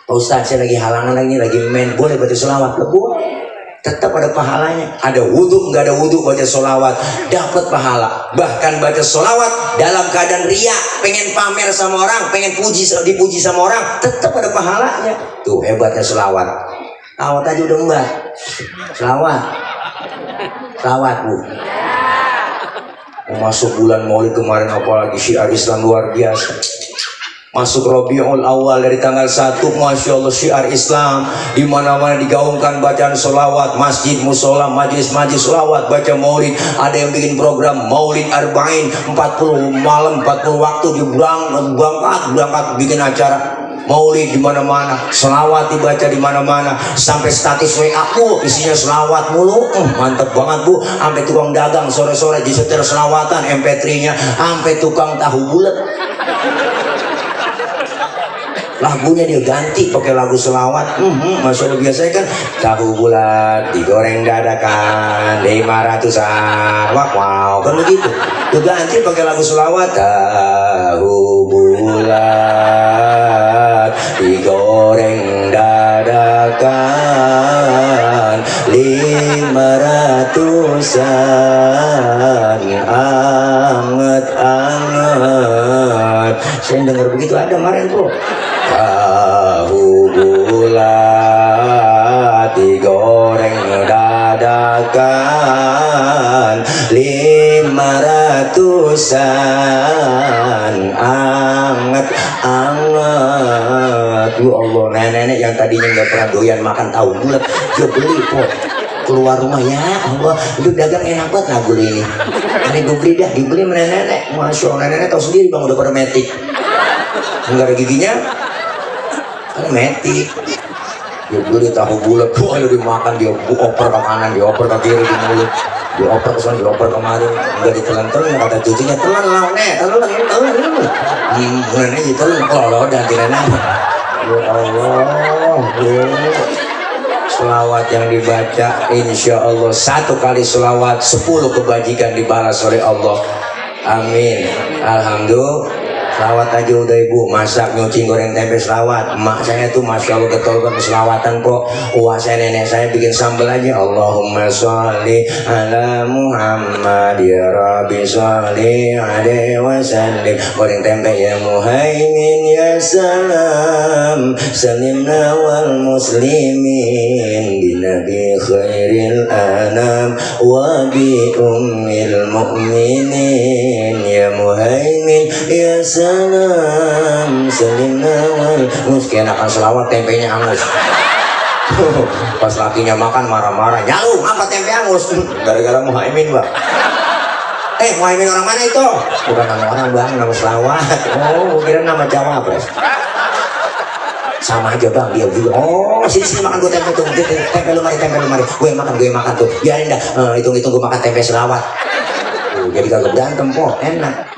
A: Pak Ustadz, saya lagi halangan lagi main, boleh baca selawat? Boleh. Tetap ada pahalanya. Ada wudhu, nggak ada wudhu, baca sholawat dapat pahala. Bahkan baca sholawat dalam keadaan ria, pengen pamer sama orang, pengen dipuji sama orang, tetap ada pahalanya. Tuh hebatnya sholawat. Sholawat aja udah mbak. Sholawat bu. Masuk bulan Maulid kemarin, apalagi syiar Islam luar biasa. Masuk Rabiul Awal dari tanggal 1, Masya Allah syiar Islam. Di mana-mana digaungkan bacaan sholawat, masjid, musola, majlis sholawat, baca maulid. Ada yang bikin program maulid arba'in, 40 malam, 40 waktu berangkat bikin acara maulid di mana-mana. Sholawat dibaca di mana-mana, sampai status WA aku isinya sholawat mulu. Mantep banget bu. Sampai tukang dagang sore-sore disetel sholawatan, MP3-nya, sampai tukang tahu bulat. Lagunya dia ganti pakai lagu selawat. Masya Allah, biasanya kan tahu bulat digoreng dadakan 500-an. Wow, kan begitu. Dia ganti pakai lagu selawat. Tahu bulat digoreng dadakan 500-an, anget-anget Saya dengar begitu ada kemarin bro. Tahu bulat digoreng dadakan 500-an anget. Ya Allah, nenek-nenek yang tadinya nggak pernah doyan makan tahu bulat, dia beli kok. Keluar rumah, ya Allah, itu dagang enak banget nah gulai ini. Ini gue beli dah, dibeli sama nenek. Masya Allah, nenek tahu sendiri bang, udah pada metik. Enggak ada giginya, kan metik. Dia beli tahu bulat, wah lu dimakan, dia oper ke kanan, dia oper ke kiri di mulut, dia oper ke sana, dia oper kemarin, enggak ditelan-telan, kata cucunya telan lah, telan. Nenek ditelan, kalau dan nenek. Ya Allah, selawat yang dibaca insya Allah 1 kali selawat 10 kebajikan dibalas oleh Allah. Amin. Alhamdulillah. Selawat aja udah ibu masak nyuci goreng tempe selawat. Emak saya tuh masya Allah getol kan selawatan kok. Wah saya nenek saya bikin sambal aja. Allahumma sholli ala Muhammad ya Rabbi sholli alaihi wasallim. Goreng tempe ya Muhaimin ya salam salimna wal muslimin bi nabi khairil anam wa bi ummil mu'minin ya Muhaimin ya salam salimna wal muslimin. Enakan selawat tempenya angus. Pas lakinya makan marah-marah, nyalu ngapa tempe angus gara-gara Muhaimin bang. Muhaimin orang mana itu? Bukan nama orang bang, nama selawat. Oh kira nama cawapres. Sama aja bang, dia juga. Oh sini makan gue tempe tuh, tempe lu mari, gue makan tuh, biarin dah. Hitung-hitung gue makan tempe selawat. Jadi kagak berantem kok, enak.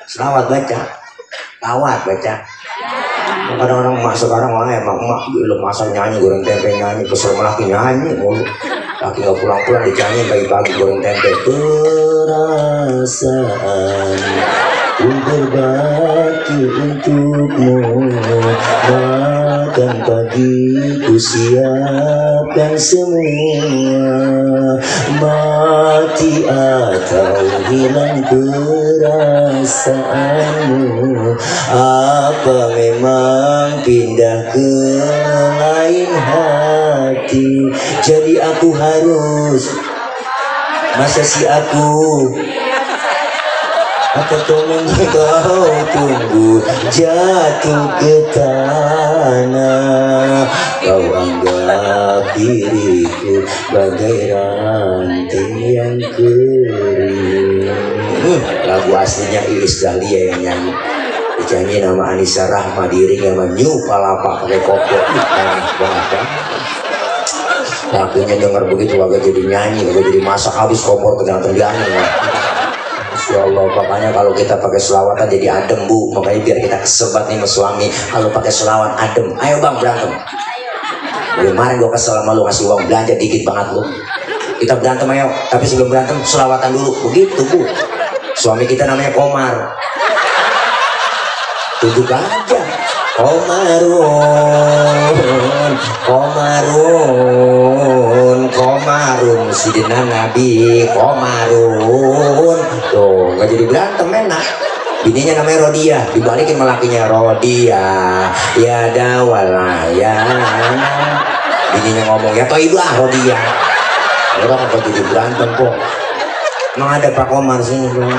A: Selawat baca. Kadang-kadang emak sekarang emang emak belum masa nyanyi goreng tempe, nyanyi kesel laki nyanyi mulu. Laki nggak pulang-pulang dinyanyi pagi-pagi goreng tempe. Perasaan ku berbakti untukmu, makan pagi ku siapkan semua, mati atau hilang perasaanmu, apa memang pindah ke lain hati, jadi aku harus masa si aku atau kau tunggu jatuh ke tanah, kau anggap diriku bagai ranting yang kering. Lagu aslinya Iis Dahlia yang nyanyi, dijanji nama Anissa Rahma, diiring sama New Palapa pakai koplo. Banget. Lakinya denger begitu agak jadi nyanyi, agak jadi masak habis kompor ternyata diangin. Ya Allah, makanya kalau kita pakai selawatan jadi adem bu, makanya biar kita kesebat nih sama suami kalau pakai selawat adem. Ayo bang berantem. Kemarin gua kesel sama lu ngasih uang belanja dikit banget lu. Kita berantem ayo, tapi sebelum berantem selawatan dulu, begitu bu. Suami kita namanya Komar. Tunjuk aja. Komarun sidina Nabi Komarun. Tuh nggak jadi berantem enak. Bininya namanya Rodia, dibalikin malakinya Rodia ya dawalaya. Bininya ngomong ya toh ibu Rodia. Orang nggak jadi berantem kok. Emang ada Pak Komar sini belum?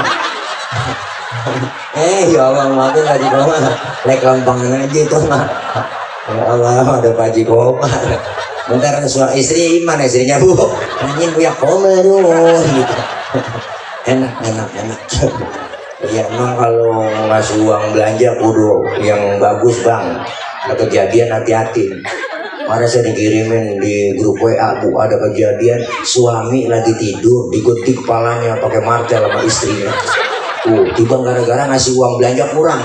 A: Ya Allah maafin Haji Komar, lek lampangan aja itu mah. Ya Allah ada Pak Haji Komar. Bentar istri mana istrinya bu? Nanyain bu ya Komar gitu. Enak. Ya emang kalau ngasih uang belanja kudu yang bagus bang. Ada kejadian hati-hati. Mana saya dikirimin di grup WA bu, ada kejadian suami lagi tidur digunting kepalanya pakai martel sama istrinya. Tiba gara-gara ngasih uang belanja kurang.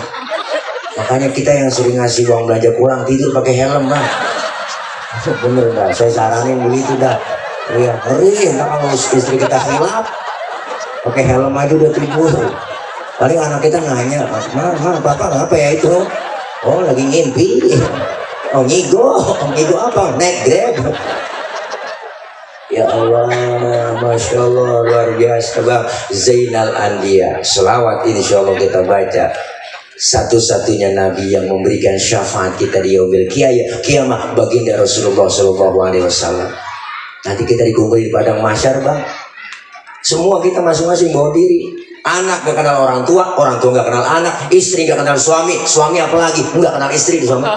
A: Makanya kita yang sering ngasih uang belanja kurang tidur pakai helm bang. Bener dah, saya saranin begitu dah. Iya, ngeri nah kalau istri kita hilap pakai helm aja udah tidur. Paling anak kita nanya, Ma, bapak ngapa ya itu? Oh lagi ngimpi. Oh ngigo apa? Naik Grab. Ya Allah, Masya Allah, luar biasa bang. Zainal Anbiya, selawat insya Allah kita baca satu-satunya nabi yang memberikan syafaat kita di yaumil kiamah, baginda Rasulullah Shallallahu Alaihi Wasallam. Nanti kita dikumpulin di padang mahsyar, Bang. Semua kita masing-masing bawa diri. Anak gak kenal orang tua gak kenal anak, istri gak kenal suami apalagi gak kenal istri suami.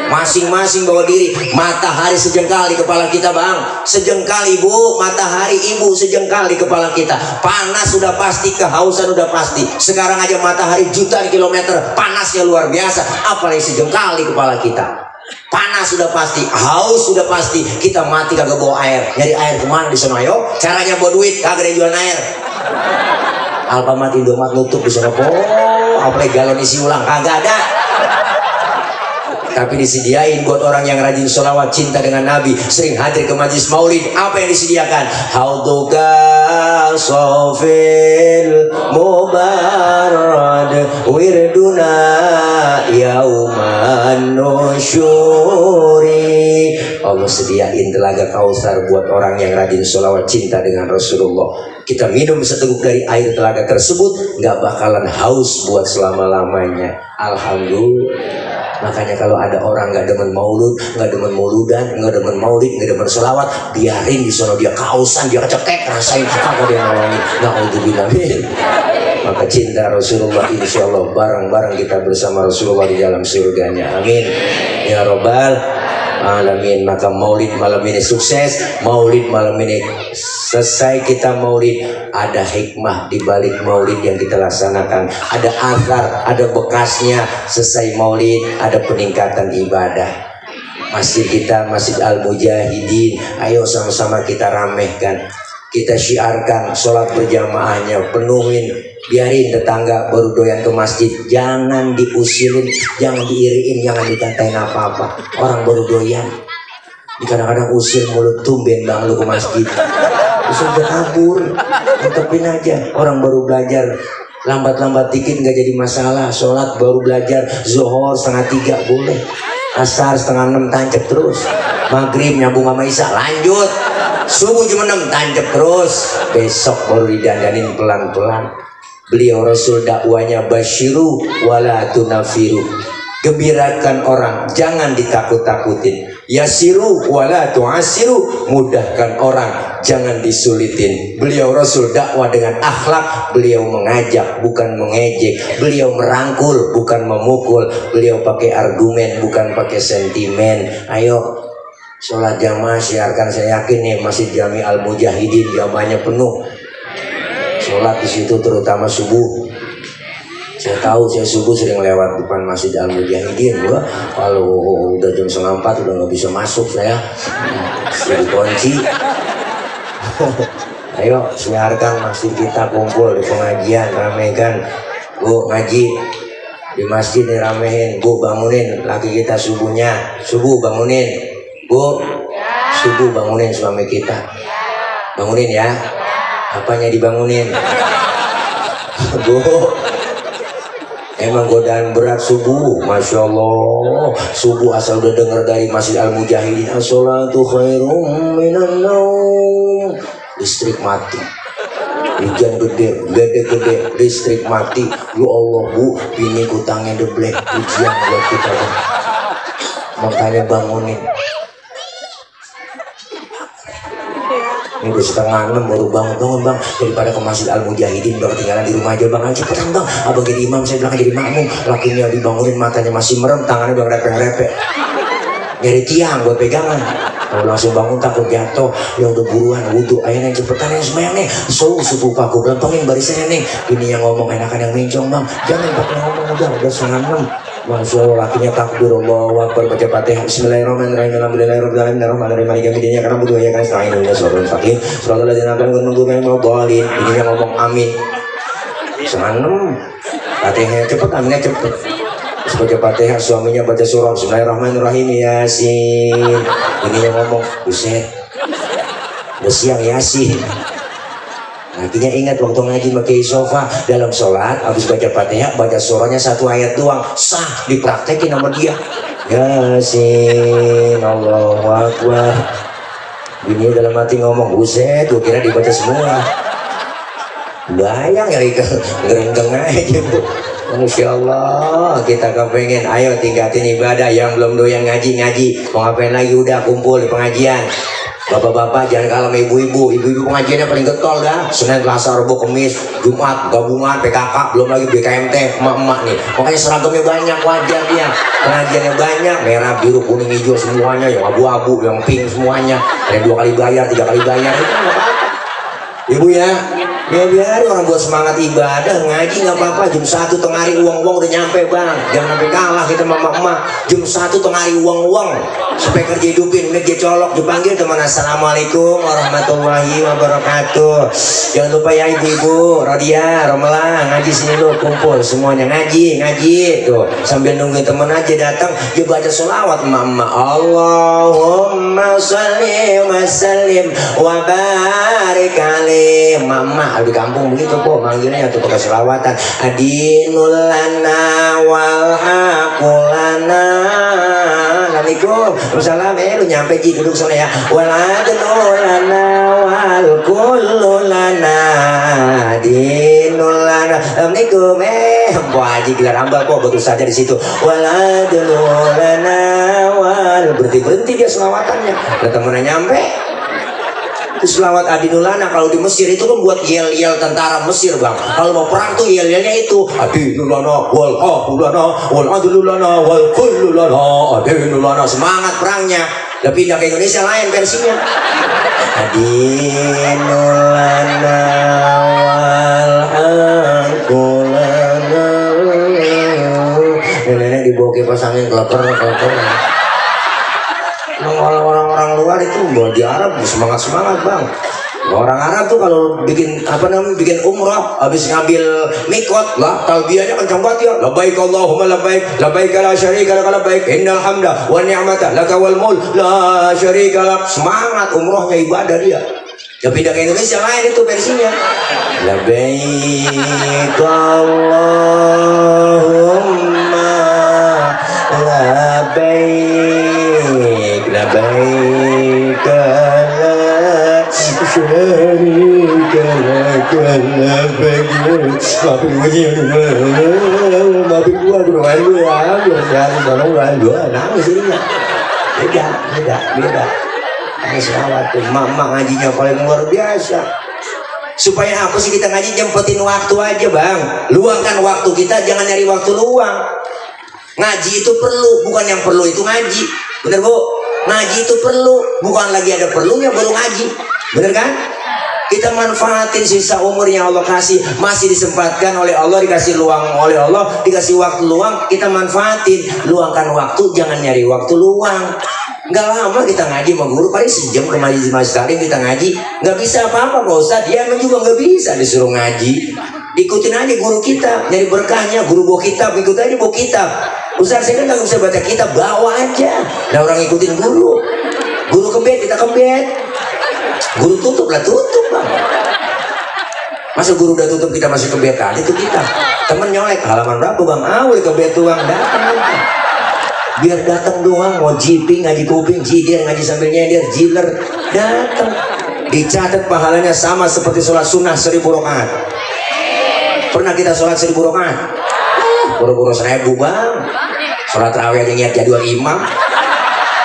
A: Masing-masing bawa diri. Matahari sejengkal di kepala kita, Bang. Sejengkal ibu, matahari ibu sejengkal di kepala kita. Panas sudah pasti, kehausan sudah pasti. Sekarang aja matahari jutaan kilometer, panasnya luar biasa. Apalagi sejengkal di kepala kita. Panas sudah pasti, haus sudah pasti. Kita mati kagak bawa air. Nyari air kemana di sana? Yo, caranya bawa duit, kagak ada jualan air. Alfamart, Indomaret nutup di sana. Apalagi galon isi ulang kagak ada. Tapi disediain buat orang yang rajin sholawat, cinta dengan Nabi, sering hadir ke majlis maulid. Apa yang disediakan? Hauduka sofil mubarad wirduna yauman nusyuri. Allah sediain telaga Kausar buat orang yang rajin sholawat, cinta dengan Rasulullah. Kita minum seteguk dari air telaga tersebut, nggak bakalan haus buat selama-lamanya. Alhamdulillah. Makanya kalau ada orang nggak demen maulud, nggak demen mauludan, nggak demen maulid, nggak demen sholawat, biarin di sana dia kausan, dia kecekek, rasain apa dia nolongin. Na'udzubillah. Maka cinta Rasulullah, insya Allah bareng-bareng kita bersama Rasulullah di dalam surganya. Amin ya robbal alamin. Maka maulid malam ini sukses, maulid malam ini selesai. Kita maulid, ada hikmah di balik maulid yang kita laksanakan, ada athar, ada bekasnya. Selesai maulid ada peningkatan ibadah. Masjid kita, Masjid Al-Mujahidin, ayo sama-sama kita ramehkan, kita syiarkan sholat berjamaahnya, penuhin. Biarin tetangga baru doyan ke masjid, jangan diusilin, jangan diiriin, jangan dikatain apa-apa. Orang baru doyan, kadang-kadang usil mulut, tumben bang lu ke masjid, usil udah kabur, tetepin aja. Orang baru belajar, lambat-lambat dikit nggak jadi masalah. Sholat baru belajar, zuhur 2:30 boleh, asar 5:30 tancap terus, maghrib nyambung sama isya lanjut, subuh jam 6 tancap terus, besok baru didandanin pelan-pelan. Beliau Rasul dakwanya basyiru wala tunafiru, gembirakan orang, jangan ditakut-takutin. Yasiru wala tu'asiru, mudahkan orang, jangan disulitin. Beliau Rasul dakwah dengan akhlak, beliau mengajak bukan mengejek, beliau merangkul bukan memukul, beliau pakai argumen bukan pakai sentimen. Ayo sholat jamaah siarkan, saya yakin nih Masjid Jami Al-Mujahidin jamaahnya penuh. Sholat di situ terutama subuh. Saya tahu, saya subuh sering lewat depan Masjid Al-Mujahidin. Gua kalau udah jam 3:30 udah nggak bisa masuk saya. Jadi kunci. Ayo siarkan masjid kita, kumpul di pengajian, ramekan. Bu ngaji di masjid nih, ramehin. Bu bangunin laki kita subuhnya, subuh bangunin. Bu subuh bangunin suami kita, bangunin ya. Apanya dibangunin? Bu, emang godaan berat subuh, masya Allah. Subuh asal udah dengar dari Masjid Al-Mujahidin, as-sholatu khairum minan naum, listrik mati. Hujan gede, listrik mati. Ya Allah bu, bini kutangnya deblek, ujian buat kita. Makanya bangunin. Ini udah 5:30 baru bangun bang, daripada ke Masjid Al-Mujahidin udah ketinggalan di rumah aja bang. Ayo cepetan bang, abang jadi imam, saya bilang jadi makmum. Lakinya dibangunin, matanya masih merem, tangannya udah repek-repek, nyari tiang buat pegangan. Kalau langsung bangun takut jatuh, ya udah buruan wudhu. Ayo neng cepetan yang semayang nih, subuh aku belantongin barisannya nih. Ini yang ngomong enakan yang mencong bang, jangan pakai ngomong, udah 5:30. Masya Allah, lakinya takbir, Allahu Akbar, baca Fatihah, Bismillahirrahmanirrahim, Alhamdulillahirabbil alamin, Arrahmanirrahim, maliki yaumiddin, iyyaka na'budu wa iyyaka nasta'in, ihdinas siratal mustaqim, siratal ladzina an'amta 'alaihim ghairil maghdubi 'alaihim. Ini yang ngomong amin. 5:06. Fatihahnya cepet, aminnya cepet. Terus baca Fatihah, suaminya baca surah Bismillahirrahmanirrahim, Yasin. Ini yang ngomong, buset, udah siang Yasin. Akhirnya ingat waktu ngaji pakai sofa dalam sholat, habis baca Fatihah, baca surahnya 1 ayat doang, sah, dipraktekin sama dia. Yasin, Allahu Akbar. Bini dalam hati ngomong, buset, gua kira dibaca semua. Bayang ya, ngerenggeng aja bu. Masya Allah, kita kepengen ayo tingkatin ibadah. Yang belum doyan ngaji, mau ngapain lagi, udah kumpul di pengajian. Bapak-bapak jangan kalah sama ibu-ibu. Ibu-ibu pengajiannya paling getol dah. Senin, Selasa, Rabu, Kamis, Jumat, gabungan, PKK, belum lagi BKMT, emak-emak nih. Makanya seragamnya banyak, wajar dia. Pengajiannya banyak, merah, biru, kuning, hijau semuanya, yang abu-abu, yang pink semuanya. Ada 2 kali bayar, 3 kali bayar, itu nggak apa-apa. Ibu ya, biar orang buat semangat ibadah, ngaji nggak apa-apa. Jam 1 tengah hari uang-uang udah nyampe bang. Jangan sampai kalah kita mama-mama. Jam 1 tengah hari uang-uang. Supaya kerja hidupin, kerja colok, dipanggil teman. Assalamualaikum warahmatullahi wabarakatuh. Jangan lupa ya ibu-ibu, Rodia, Romelah, ngaji sini lo, kumpul semuanya ngaji tuh. Sambil nungguin teman aja datang, dia baca sholawat emak-emak. Allahumma sholli wa sallim wa barik alaihi. Mama di kampung begitu kok manggilnya tuh pakai selawatan. Adinul lana wal haqulana. Assalamualaikum. Waalaikumsalam. Lu nyampe ji duduk sana ya. Wal adnul lana wal kullu lana. Adinul lana. Assalamualaikum. Wah haji gelar hamba kok betul saja di situ. Wal adnul lana wal. Berhenti dia selawatannya. Udah temennya nyampe. Selawat Adinulana kalau di Mesir itu kan buat yel-yel tentara Mesir bang. Kalau mau perang tuh yel-yelnya itu Adinulana wal haqulana wal adlulana wal kullulana. Adinulana, semangat perangnya. Udah pindah ke Indonesia lain versinya. Adinulana wal haqulana. Nenek dibawa kipas angin keleper. Orang-orang luar itu di Arab semangat bang. Orang Arab tuh kalau bikin bikin umrah habis ngambil mikot lah, talbiyahnya kencang banget ya. Labbaik Allahumma labbaik, labbaik la syarika lak labbaik, innal hamda wan ni'mata laka wal mulk la syarika lak. Semangat umrahnya, ibadah dia. Ya pindah ke Indonesia lain itu versinya. Labbaik Allahumma labbaik, labbaik la syarika lak labbaik. Maafin gua doain lu ya, biar sehat doain gua. Nangis ini beda. Nangis selawat tuh, mak ngajinya paling luar biasa. Supaya apa sih kita ngaji, nyempetin waktu aja bang. Luangkan waktu kita, jangan nyari waktu luang. Ngaji itu perlu, bukan yang perlu itu ngaji. Bener bu? Ngaji itu perlu, bukan lagi ada perlunya baru ngaji. Bener kan? Kita manfaatin sisa umur yang Allah kasih. Masih disempatkan oleh Allah, dikasih luang oleh Allah, dikasih waktu luang, kita manfaatin. Luangkan waktu, jangan nyari waktu luang. Nggak lama kita ngaji sama guru, paling sejam ke majelis taklim kita ngaji. Nggak bisa apa-apa Pak Ustadz, dia juga nggak bisa disuruh ngaji. Ikutin aja guru kita, nyari berkahnya. Guru bawa kitab, ikut aja bawa kitab. Ustadz saya kan nggak bisa baca kitab, bawa aja. Nah orang ikutin guru. Guru kebet, kita kebet. Guru tutup lah, tutup bang. Masa guru udah tutup kita masih kebetan, itu kita. Temen nyolek, halaman berapa bang? Awal kebet tuang, datang. Biar datang doang, mau jiping, ngaji kuping, jidir, ngaji sambil nyender, jiler, datang. Dicatat pahalanya sama seperti sholat sunnah 1000 rakaat. Pernah kita sholat 1000 rakaat? Boro-boro 1000 bang. Sholat raweh aja niat jadwal imam.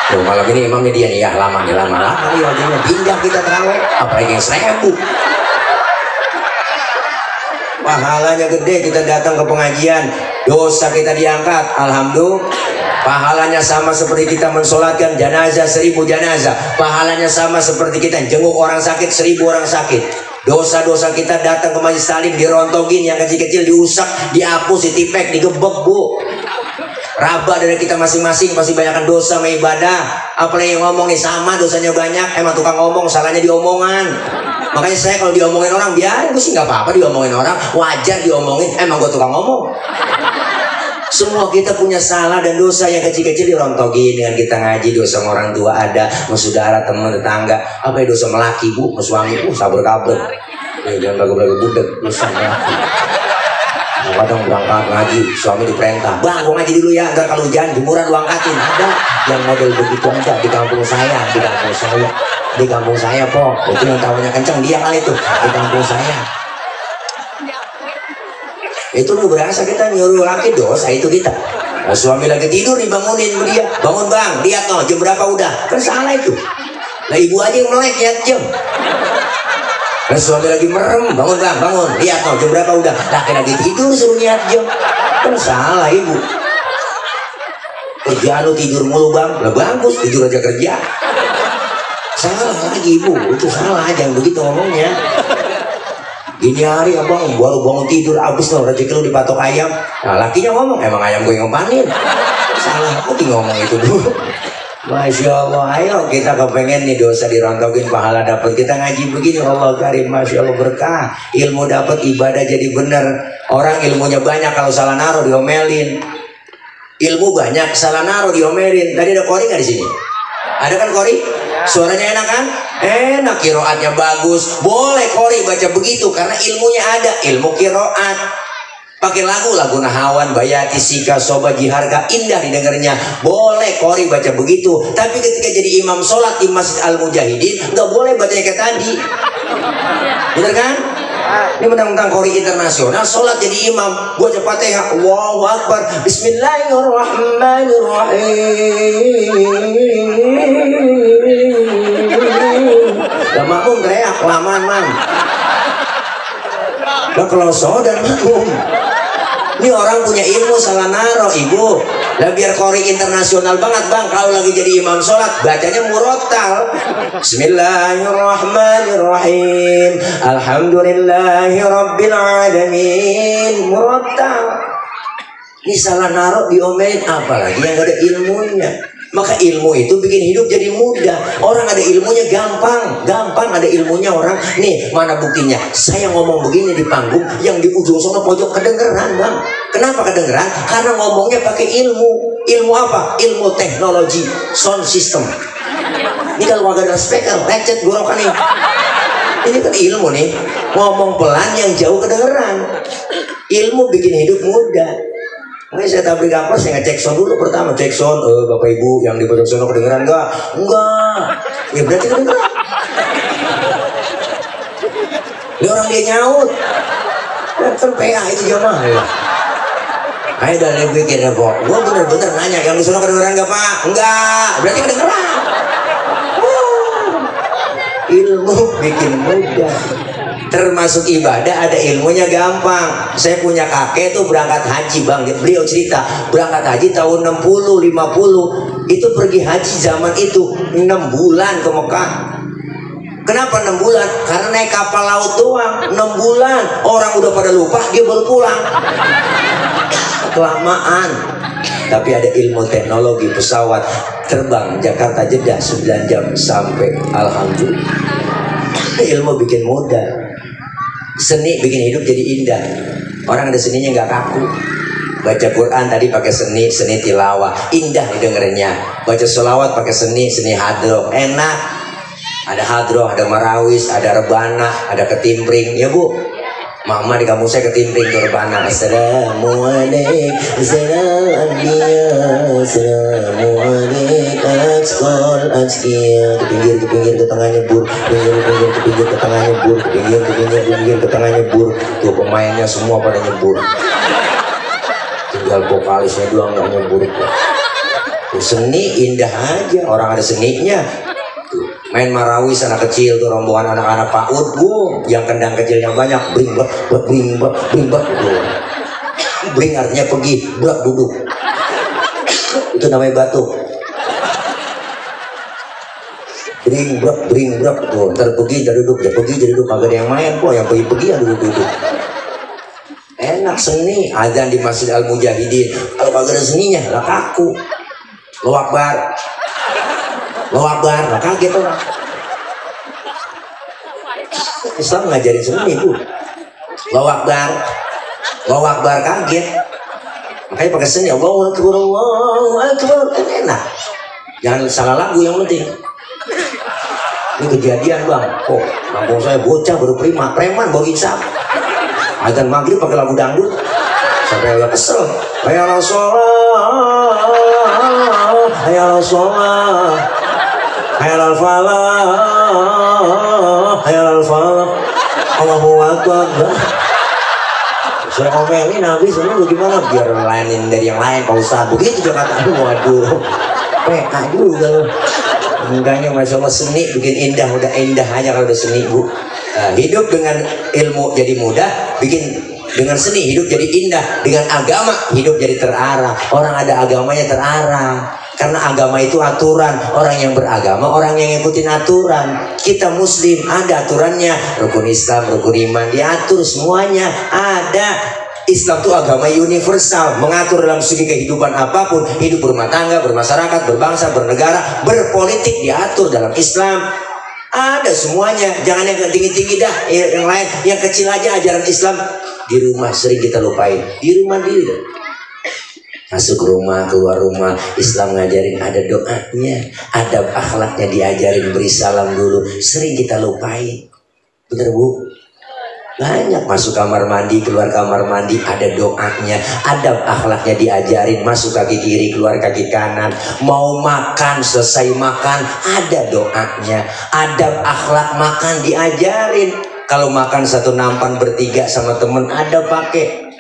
A: Tuh malam ini imamnya dia nih ya, lama nih wajahnya. Pindah kita terawih, apalagi yang 1000. Pahalanya gede, kita datang ke pengajian, dosa kita diangkat, alhamdulillah. Pahalanya sama seperti kita mensolatkan jenazah 1000 jenazah. Pahalanya sama seperti kita jenguk orang sakit 1000 orang sakit. Dosa-dosa kita datang ke majelis taklim dirontogin, yang kecil-kecil diusap, dihapus, ditipek, digebek bu. Raba dari kita masing-masing pasti banyakkan dosa sama ibadah. Apalagi yang ngomong nih sama dosanya banyak. Emang tukang ngomong, salahnya diomongan. Makanya saya kalau diomongin orang biarin, gue sih nggak apa-apa diomongin orang, wajar diomongin. Emang gue tukang ngomong. Semua kita punya salah dan dosa, yang kecil-kecil dirontogin dengan kita ngaji. Dosa sama orang tua ada, sama saudara, teman, tetangga. Apa ya dosa melaki bu, sama suami, sabar kabel. Jangan lagu-lagu budek, dosa melaki. Kadang berangkat ngaji, suami diperintah, bang gua ngaji dulu ya, ntar kalau hujan jemuran lu angkatin. Ada yang model begitu, ada di kampung saya, di kampung saya po, itu yang tawanya kenceng dia kali itu, di kampung saya. Itu lu berasa kita nyuruh laki dosa itu kita. Nah, suami lagi tidur dibangunin dia, bangun bang, lihat no jam berapa udah, kan salah itu. Nah ibu aja yang melek lihat jam. Nah suami lagi merem, bangun bang, bangun, lihat no jam berapa udah, laki lagi tidur suruh lihat jam, kan salah ibu. Kerjaan lu tidur mulu bang, lah bagus tidur aja kerja. Salah lagi ibu, itu salah, jangan begitu ngomongnya. Gini hari abang baru bangun tidur abis no rezeki lu dipatok ayam. Nah lakinya ngomong emang ayam gue yang ngepanin. Salah lagi ngomong itu dulu. Masya Allah, ayo kita kepengen nih dosa dirontokin pahala dapat. Kita ngaji begini Allah karim, Masya Allah berkah. Ilmu dapat, ibadah jadi bener. Orang ilmunya banyak kalau salah naruh diomelin. Ilmu banyak salah naruh diomelin. Tadi ada kori nggak di sini? Ada kan kori? Suaranya enak kan? Enak, kiroatnya bagus. Boleh kori baca begitu karena ilmunya ada, ilmu kiroat. Pakai lagu Nahawan, Bayati, Sika, Soba, Jiharga, indah didengarnya. Boleh kori baca begitu. Tapi ketika jadi imam sholat di Masjid Al-Mujahidin, nggak boleh bacanya kayak tadi. Bener kan? Ini mentang-mentang kori internasional, sholat jadi imam, baca Fatihah, Allahu Akbar, Bismillahirrahmanirrahim. Gak makmum teriak, kelamaan man. Gak kelosok dan makmum. Ini orang punya ilmu salah naro ibu. Lah biar kori internasional banget bang, kalau lagi jadi imam sholat bacanya murotal. Bismillahirrahmanirrahim. Alhamdulillahirabbil alamin. Murotal. Ini salah naro diomelin, apalagi yang gak ada ilmunya. Maka ilmu itu bikin hidup jadi mudah. Orang ada ilmunya gampang ada ilmunya orang. Nih mana buktinya? Saya ngomong begini di panggung, yang di ujung sana pojok kedengeran bang. Kenapa kedengeran? Karena ngomongnya pakai ilmu. Ilmu apa? Ilmu teknologi, sound system. Ini kalau gak ada speaker, lecet gorokan nih. Ini kan ilmu nih. Ngomong pelan yang jauh kedengeran. Ilmu bikin hidup mudah. Makanya saya tablik apa, saya ngecek sound dulu pertama, cek sound, bapak ibu yang di pojok sono kedengeran enggak? Ya berarti kedengeran. Ini orang dia nyaut, kan PA itu jamaah ya. Ayo udah pikir ya kok, gue bener-bener nanya, yang di sono kedengeran enggak pak? Enggak, berarti kedengeran. Ilmu bikin mudah. Termasuk ibadah ada ilmunya gampang. Saya punya kakek tuh berangkat haji bang, beliau cerita berangkat haji tahun 60 50 itu pergi haji zaman itu 6 bulan ke Mekah. Kenapa 6 bulan? Karena naik kapal laut doang 6 bulan. Orang udah pada lupa, dia baru pulang. Kelamaan. Tapi ada ilmu teknologi, pesawat terbang Jakarta Jeddah 9 jam sampai, alhamdulillah. Ilmu bikin mudah. Seni bikin hidup jadi indah. Orang ada seninya nggak kaku. Baca Quran tadi pakai seni tilawah, indah didengarnya. Baca sholawat pakai seni hadroh, enak. Ada hadroh, ada marawis, ada rebana, ada ketimpring. Ya bu, mama di kampung saya ketimpring tuh rebana. Assalamualaikum, assalamualaikum, akskol, akskia. Ke pinggir, ke tengah nyebur, ke pinggir, ke tengah nyebur, ke pinggir, ke tengah nyebur. Tuh pemainnya semua pada nyebur. Tinggal vokalisnya doang nggak nyebur. Tuh, seni indah aja, orang ada seninya. Tuh, main marawis anak kecil tuh, rombongan anak-anak PAUD, yang kendang kecilnya banyak, bring bak, tuh. Bring artinya pergi, bak duduk. Itu namanya batuk. Bring brak tuh, ntar pergi jadi duduk, kagak ada yang main kok, yang pergi yang duduk. Enak seni, azan di Masjid Al-Mujahidin. Kalau kagak ada seninya, lah kaku. Allahu Akbar, lah kaget orang. Islam ngajarin seni bu. Allahu Akbar kaget. Makanya pakai seni, Allahu Akbar, enak. Jangan salah lagu yang penting. Ini kejadian bang, kampung saya bocah baru preman baru insaf. Azan maghrib pakai lagu dangdut, sampai agak kesel. Hayal sholat, hayal sholat, hayal falah, Allahu Akbar. Saya ngomelin habis, bagaimana biar lain dari yang lain Pak Ustadz. Begitu juga kata, waduh, PA juga. Enggaknya Masya Allah, seni bikin indah, udah indah aja kalau udah seni Bu. Hidup dengan ilmu jadi mudah, bikin dengan seni hidup jadi indah, dengan agama hidup jadi terarah. Orang ada agamanya terarah, karena agama itu aturan. Orang yang beragama, orang yang ngikutin aturan. Kita muslim ada aturannya, rukun Islam, rukun iman diatur semuanya ada. Islam itu agama universal, mengatur dalam segi kehidupan apapun, hidup berumah tangga, bermasyarakat, berbangsa, bernegara, berpolitik diatur dalam Islam. Ada semuanya, jangan yang tinggi-tinggi dah, yang lain, yang kecil aja ajaran Islam. Di rumah sering kita lupain, di rumah diri. Masuk rumah, keluar rumah, Islam ngajarin ada doanya, adab akhlaknya diajarin, beri salam dulu. Sering kita lupain, bener Bu? Banyak masuk kamar mandi, keluar kamar mandi ada doanya, adab akhlaknya diajarin, masuk kaki kiri, keluar kaki kanan, mau makan, selesai makan ada doanya, adab akhlak makan diajarin. Kalau makan satu nampan bertiga sama temen ada pakai.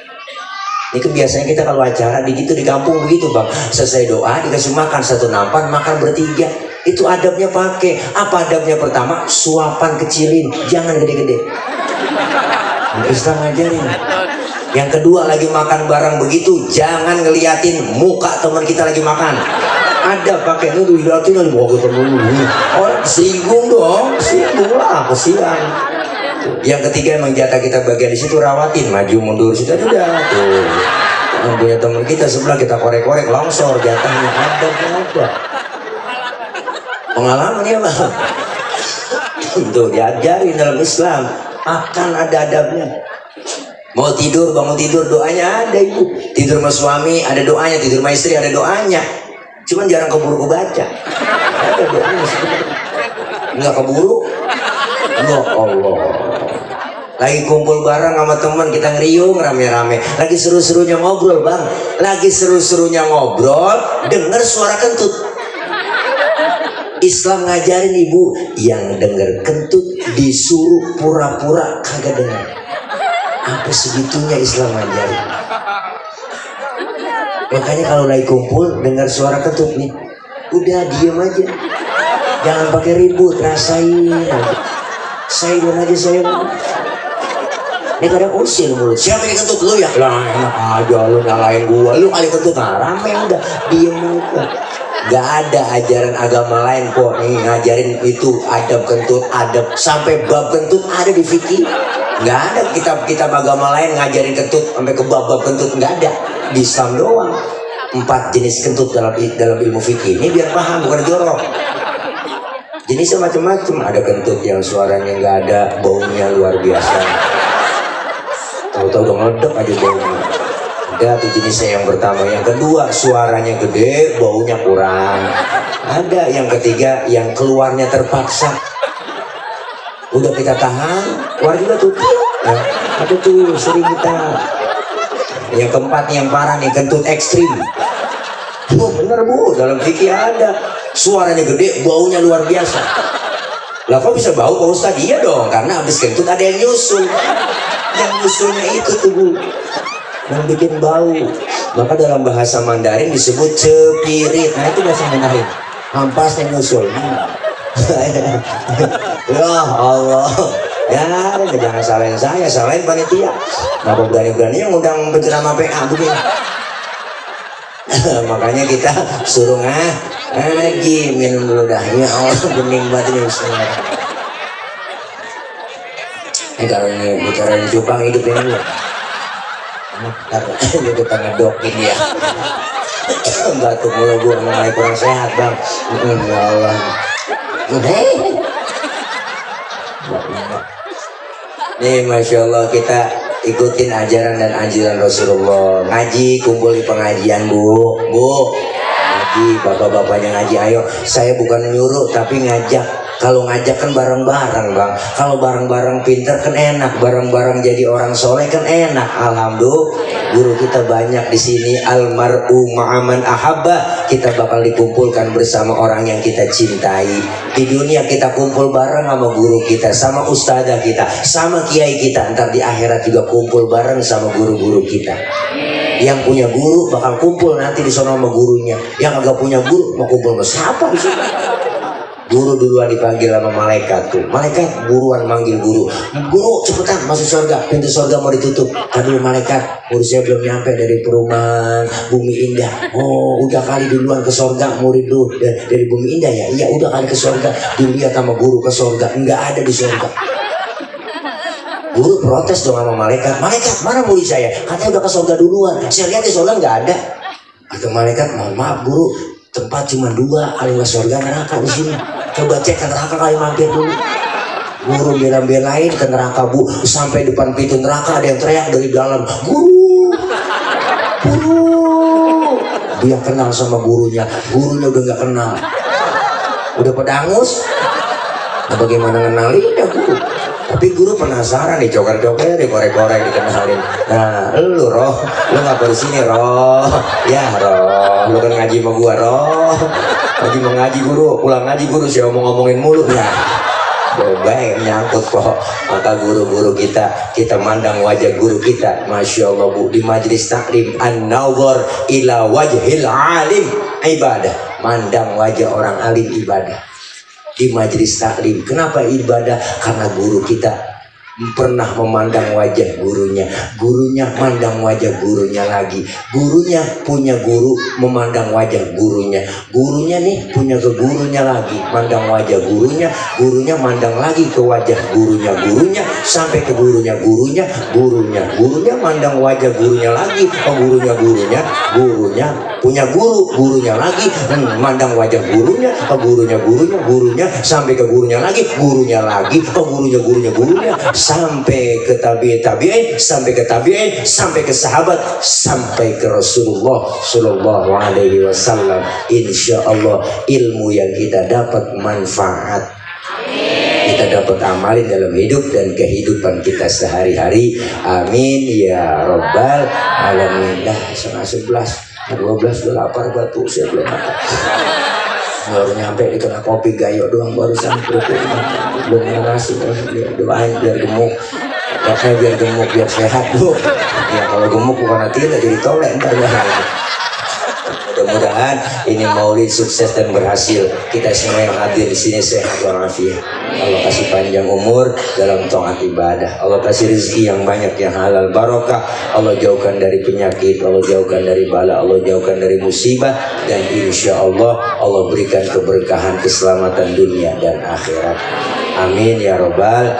A: Ini kebiasaan kita kalau acara begitu di kampung begitu Bang, selesai doa dikasih makan satu nampan, makan bertiga. Itu adabnya pakai. Apa adabnya? Pertama, suapan kecilin, jangan gede-gede. Islam ngajarin. Yang kedua, lagi makan barang begitu jangan ngeliatin muka teman kita lagi makan. Ada pakai itu dilihatin lagi bawa ke temen. Orang singgung dong, singgung lah, kesian. Yang ketiga, emang jatah kita bagian di situ, rawatin, maju mundur sudah tuh. Punya teman kita sebelah kita korek-korek longsor, jatahnya ada. Pengalaman ya Bang. Tuh diajarin dalam Islam. Akan ada adabnya. Mau tidur, bangun tidur, doanya ada Ibu. Tidur sama suami ada doanya, tidur sama istri ada doanya. Cuman jarang keburu kebaca. Ada doanya sebenarnya. Enggak keburu. Ya Allah. Lagi kumpul bareng sama teman kita ngeriung rame-rame. Lagi seru-serunya ngobrol Bang. Lagi seru-serunya ngobrol, dengar suara kentut. Islam ngajarin Ibu, yang denger kentut disuruh pura-pura kagak dengar. Apa segitunya Islam ngajarin. Makanya kalau lagi kumpul dengar suara kentut nih, udah diem aja, jangan pakai ribut, rasain. Saya aja saya. Ini kadang usil mulut. Siapa yang kentut lu ya? Lah enak aja lu nyalain gua, lu kali kentut. Nah, rame udah diem aja. Gak ada ajaran agama lain kok nih ngajarin itu adab kentut, adab sampai bab kentut ada di fikih. Gak ada kitab-kitab agama lain ngajarin kentut sampai ke bab-bab kentut, gak ada. Di Islam doang 4 jenis kentut dalam ilmu fikih. Ini biar paham, bukan jorok. Jenisnya macam-macam. Ada kentut yang suaranya gak ada, baunya luar biasa. Tahu-tahu udah ngeledek aja baunya. Ada tuh jenisnya yang pertama. Yang kedua suaranya gede, baunya kurang. Ada yang ketiga yang keluarnya terpaksa, udah kita tahan keluar juga tuh. Nah, ada tuh sering kita. Yang keempat yang parah nih, kentut ekstrim. Oh bener Bu, dalam fikih ada. Suaranya gede, baunya luar biasa. Lah kok bisa bau Pak Ustadz? Iya dong, karena habis kentut ada yang nyusul. Yang nyusulnya itu tuh Bu, yang bikin bau. Maka dalam bahasa Mandarin disebut cepirit. Nah itu bahasa Mandarin, ampasnya nyusul. Ya Allah, ya jangan salahin saya, salahin panitia. Kenapa berani-berani yang undang penceramah PA begini. Makanya kita suruh ngaji, minum dulu dah. Ya Allah, bening banget ini semua. Kalau ini bicarain cupang hidup ini. Karena ini kita ngedokin ya. Batuk mulu gue, mulai kurang sehat Bang. Ya Allah. Nih Masya Allah, kita ikutin ajaran dan anjuran Rasulullah. Ngaji, kumpul di pengajian Bu. Ngaji, bapak-bapaknya ngaji. Ayo, saya bukan nyuruh tapi ngajak. Kalau ngajak kan bareng-bareng bang. Kalau bareng-bareng pinter kan enak, bareng-bareng jadi orang soleh kan enak. Alhamdulillah, guru kita banyak di sini. Almar'u ma'aman ahabba, kita bakal dikumpulkan bersama orang yang kita cintai. Di dunia kita kumpul bareng sama guru kita, sama ustadzah kita, sama kiai kita. Ntar di akhirat juga kumpul bareng sama guru-guru kita. Yang punya guru bakal kumpul nanti di sana sama gurunya. Yang agak punya guru mau kumpul sama siapa di sini? Guru duluan dipanggil sama malaikat tuh. Malaikat buruan manggil guru. Guru cepetan masuk surga. Pintu surga mau ditutup. Aduh malaikat, murid saya belum nyampe dari perumahan Bumi Indah. Oh udah kali duluan ke surga murid lu dari Bumi Indah ya. Iya udah kali ke surga. Dilihat sama guru ke surga. Enggak ada di surga. Guru protes dong sama malaikat. Malaikat mana murid saya? Katanya udah ke surga duluan. Saya lihat di surga nggak ada. Kata malaikat, mohon maaf guru, tempat cuma 2, alias surga neraka di sini. Coba cek ke neraka kali mampir dulu. Guru bela-belain ke neraka bu, sampai depan pintu neraka ada yang teriak dari dalam, guru, guru. Dia kenal sama gurunya udah nggak kenal, udah pada angus. Nah, bagaimana kenalin ya guru? Tapi guru penasaran nih, coker-coker dikorek-korek dikenalin. Nah, lu Roh, lu ngapa di sini Roh? Ya Roh, lu kan ngaji sama gua Roh. Lagi mau ngaji guru, pulang ngaji guru sih ngomong-ngomongin mulu. Nah, baik nyangkut kok. Maka guru-guru kita mandang wajah guru kita, masya Allah bu, di majelis taklim an-nawar ila wajhil alim ibadah. Mandang wajah orang alim ibadah. Di majelis taklim. Kenapa ibadah? Karena guru kita pernah memandang wajah gurunya, gurunya mandang wajah gurunya lagi, gurunya punya guru memandang wajah gurunya, gurunya nih punya ke gurunya lagi, mandang wajah gurunya, gurunya mandang lagi ke wajah gurunya, gurunya sampai ke gurunya, gurunya mandang wajah gurunya lagi, ke gurunya punya guru, gurunya lagi mandang wajah gurunya, ke gurunya sampai ke gurunya lagi, ke gurunya sampai ke tabi'in, sampai ke sahabat, sampai ke Rasulullah Shallallahu Alaihi Wasallam. Insya Allah ilmu yang kita dapat manfaat, kita dapat amalin dalam hidup dan kehidupan kita sehari-hari. Amin ya Rabbal Alamin. Dah 11:30, 12 udah lapar batu, saya belum makan. Baru nyampe dikena kopi gayo doang barusan, belum nasi. Doain biar gemuk, biar gemuk, biar sehat bu. Ya kalau gemuk bukan tidak jadi tolek ntar ya. Mudah-mudahan ini maulid sukses dan berhasil. Kita semua yang hadir di sini sehat walafiat. Allah kasih panjang umur dalam taat ibadah. Allah kasih rezeki yang banyak yang halal barokah. Allah jauhkan dari penyakit, Allah jauhkan dari bala, Allah jauhkan dari musibah, dan insya Allah Allah berikan keberkahan keselamatan dunia dan akhirat. Amin ya Rabbal.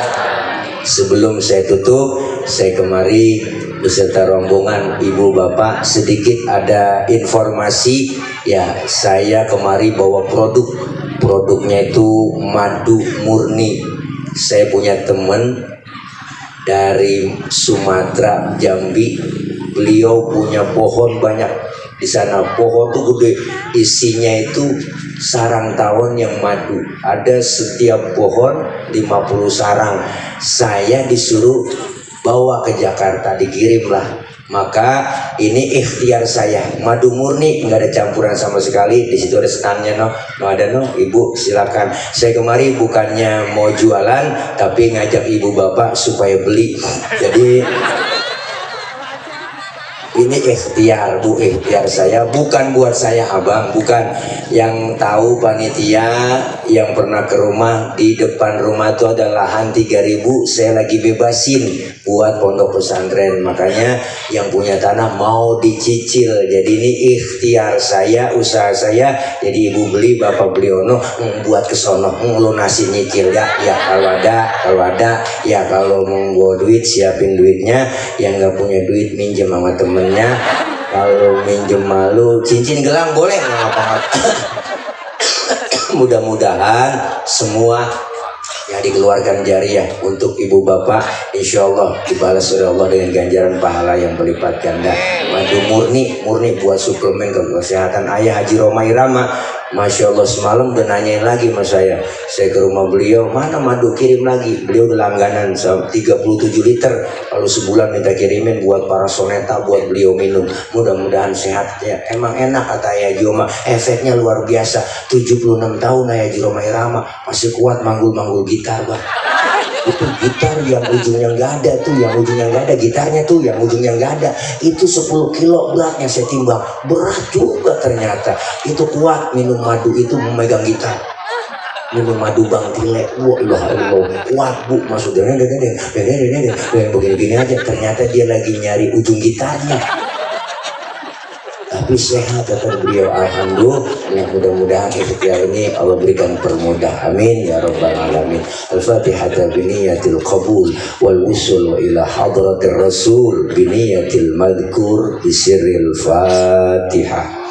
A: Sebelum saya tutup, saya kemari beserta rombongan ibu bapak sedikit ada informasi ya. Saya kemari bawa produknya itu madu murni. Saya punya teman dari Sumatera, Jambi, beliau punya pohon banyak di sana. Pohon tuh gede, isinya itu sarang tawon yang madu. Ada setiap pohon 50 sarang. Saya disuruh bawa ke Jakarta, dikirimlah. Maka ini ikhtiar saya, madu murni, nggak ada campuran sama sekali. Di situ ada standnya no ada no, ibu silakan. Saya kemari bukannya mau jualan, tapi ngajak ibu bapak supaya beli. Jadi ini ikhtiar bu, ikhtiar saya, bukan buat saya abang, bukan. Yang tahu panitia yang pernah ke rumah, di depan rumah itu ada lahan 3.000, saya lagi bebasin buat pondok pesantren. Makanya yang punya tanah mau dicicil. Jadi ini ikhtiar saya, usaha saya. Jadi ibu beli, bapak beli ono, buat kesono, lunasi nyicil ya. Ya kalau ada ya, kalau mau duit siapin duitnya. Yang nggak punya duit minjem sama temennya. Kalau minjem malu cincin gelang boleh, nggak apa-apa. Mudah-mudahan semua yang dikeluarkan jariah untuk ibu bapak, insya Allah dibalas oleh Allah dengan ganjaran pahala yang berlipat ganda. Madu murni buat suplemen kesehatan. Ayah Haji Roma Irama Masya Allah, semalam udah nanyain lagi sama saya ke rumah beliau, mana madu, kirim lagi. Beliau udah langganan 37 liter, kalau sebulan minta kirimin buat para soneta, buat beliau minum. Mudah-mudahan sehat ya. Emang enak kata Ayah Joma, efeknya luar biasa. 76 tahun Ayah Joma Irama masih kuat manggul-manggul gitar bang. Itu gitar yang ujungnya nggak ada tuh, yang ujungnya nggak ada, gitarnya tuh yang ujungnya nggak ada, itu 10 kilo beratnya. Saya timbang, berat juga ternyata. Itu kuat minum madu itu, memegang gitar, minum madu Bang Tile. Wah Allah, kuat bu, maksudnya begini-gini aja. Ternyata dia lagi nyari ujung gitarnya, tapi sehat kata beliau. Alhamdulillah, mudah-mudahan ikhtiar ini Allah berikan permudah, amin ya rabbal alamin. Al-Fatihah biniyatil qabul wal usul ila hadratir rasul biniyatil madhkur bisirril Fatihah.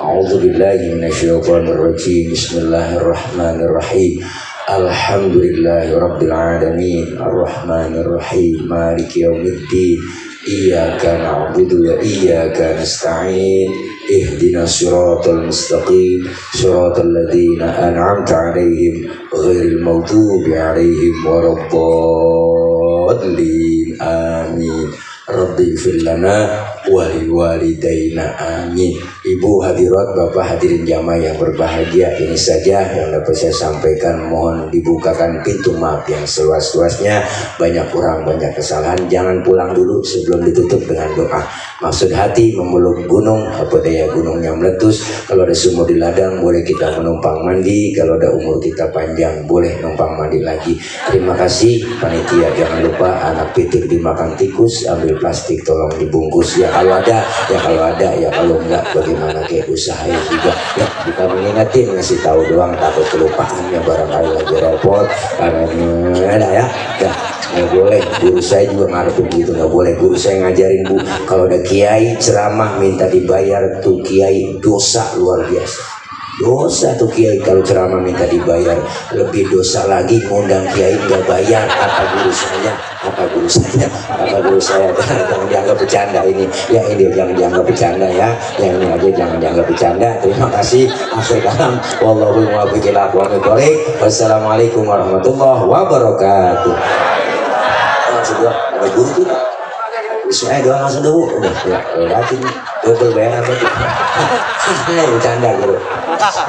A: A'udzu billahi minasyaitonir rajim. Bismillahirrahmanirrahim. Alhamdulillahi rabbil alamin arrahmanir rahim maliki yaumiddin. Iyyaka na'budu wa iyyaka nasta'in. Ihdinas siratal mustaqim, siratal ladzina an'amta 'alaihim ghairil maghdubi 'alaihim waladdallin. Amin. Rabbi ighfir lana wa liwalidayna, amin. Ibu hadirat, bapak hadirin jamaah yang berbahagia, ini saja yang dapat saya sampaikan. Mohon dibukakan pintu maaf yang seluas-luasnya. Banyak kurang, banyak kesalahan. Jangan pulang dulu sebelum ditutup dengan doa. Maksud hati memeluk gunung, apa daya gunungnya meletus. Kalau ada sumur di ladang, boleh kita menumpang mandi. Kalau ada umur kita panjang, boleh numpang mandi lagi. Terima kasih panitia. Jangan lupa anak pitik dimakan tikus, ambil plastik tolong dibungkus ya kalau ada, ya kalau ada, ya kalau enggak bagaimana, kayak usaha juga ya. Kita mengingatin, ngasih tahu doang, takut kelupaannya barangkali lagi repot karena ada ya. Nggak boleh, guru saya juga ngarepin gitu, nggak boleh. Guru saya ngajarin bu, kalau ada kiai ceramah minta dibayar tuh kiai dosa luar biasa. Dosa tuh kiai kalau ceramah minta dibayar. Lebih dosa lagi ngundang kiai nggak bayar, kata guru saya. Jangan dianggap bercanda ini ya, ini jangan dianggap bercanda ya, yang ini aja jangan dianggap bercanda. Terima kasih. Akhir kalam, wallahu muwaffiq ila aqwamit thoriq. Wassalamualaikum warahmatullahi wabarakatuh. Sudah ada guru tuh. Saya doang langsung dulu. Udah liatin double bayar apa tuh? Bercanda guru.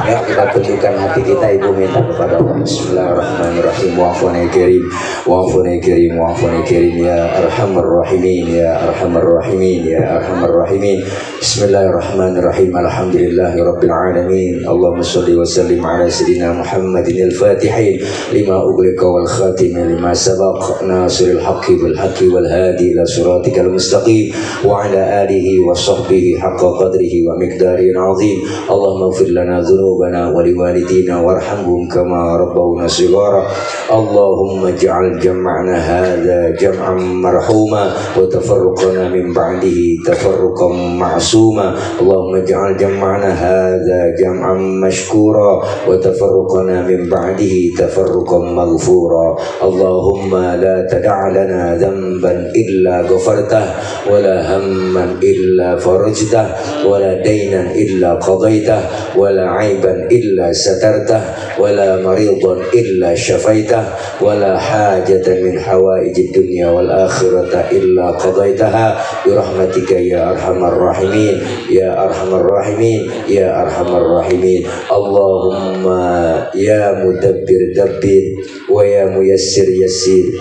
A: Ya, kita tunjukkan hati kita. Ibu minta kepada Allah. Bismillahirrahmanirrahim. Wa'afuni kirim, wa'afuni kirim, wa'afuni kirim ya arhamar rahimin, ya arhamar rahimin, ya arhamar rahimin. Bismillahirrahmanirrahim. Alhamdulillahi rabbil alamin. Allahumma shalli wa sallim ala sayyidina Muhammadin al-Fatihin lima ughliqa wal khatim lima sabaq nasiril haqqi bil haqqi wal hadi ila siratikal mustaqim wa ala alihi wa sahbihi haqqa qadrihi wa miqdarihi azim. Allahumma ighfir lana dhunubana wa liwalidina warhamhum kama rabbawna shighara. Allahumma ij'al jam'ana hadha jam'an marhuma wa tafarruqana min ba'dihi tafarruqan ma'suma. Allahumma ij'al jam'ana hadha jam'an mashkura wa tafarruqana min ba'dihi tafarruqan maghfura. Allahumma la tada' lana dhanban illa ghafartah wa la hamman illa farajtah wa la daynan illa qadaitah wa la aiban illa satartah wa la maridan illa syafaitah wa la hajatan min hawaijid dunya wal akhirata illa qadaitaha bi rahmatika ya arhamar rahimin, ya arhamar rahimin, ya arhamar rahimin. Allahumma ya mudabbir dabbir wa ya muyassir yassir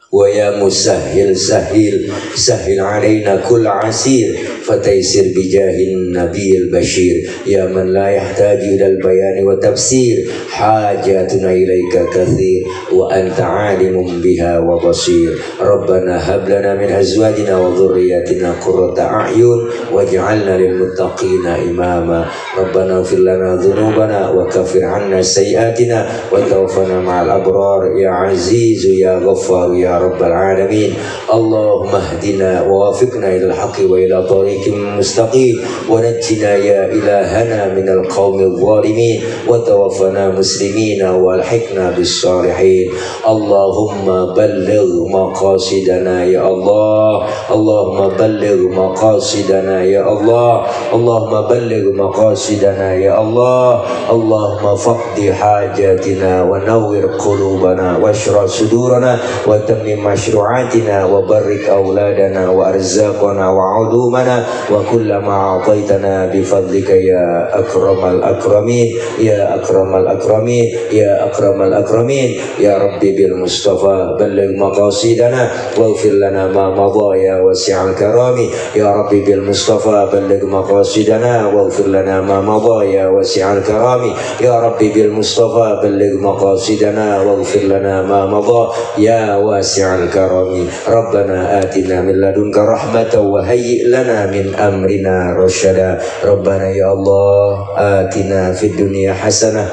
A: wa ya musahhil sahil sahil alaina kull asir fataysir bijahin nabiyil bashir ya man la yahtaju ilal bayani wa tafsir hajatuna ilaika kathir wa anta alimun biha wa basir. Rabbana hab lana min azwajina wa dhurriyyatina qurrata a'yun waj'alna lil muttaqina imama. Rabbana ighfir lana dhunubana wa kaffir 'anna sayyi'atina wa tawaffana ma'al abrar ya aziz ya ghaffar ya ya rabbal alamin. Allahumma hdina wa wafiqna ilal haqqi wa ila tariqim mustaqim wa najjina ya ilahana minal qaumil zalimin wa tawaffana muslimina wa alhiqna bis salihin. Allahumma balligh maqasidana ya Allah. Allahumma balligh maqasidana ya Allah. Allahumma balligh maqasidana ya Allah. Allahumma faqdi hajatina wa nawwir qulubana washrah sudurana wa tammim mashru'atina wa barik auladana wa arzaqana wa udumana wa kullama a'taitana bi fadlika ya akramal akramin ya akramal akramin ya akramal akramin ya rabbi bil mustafa balligh maqasidana waghfir lana ma madha ya wasi'al karami ya rabbi bil mustafa balligh maqasidana waghfir lana ma madha ya wasi'al karami ya rabbi bil mustafa balligh maqasidana waghfir lana ma madha ya wasi'al karami. Rabbana atina min ladunka rahmatan wa hayyi' lana min amrina rasyada. Rabbana ya Allah atina fid dunya hasanah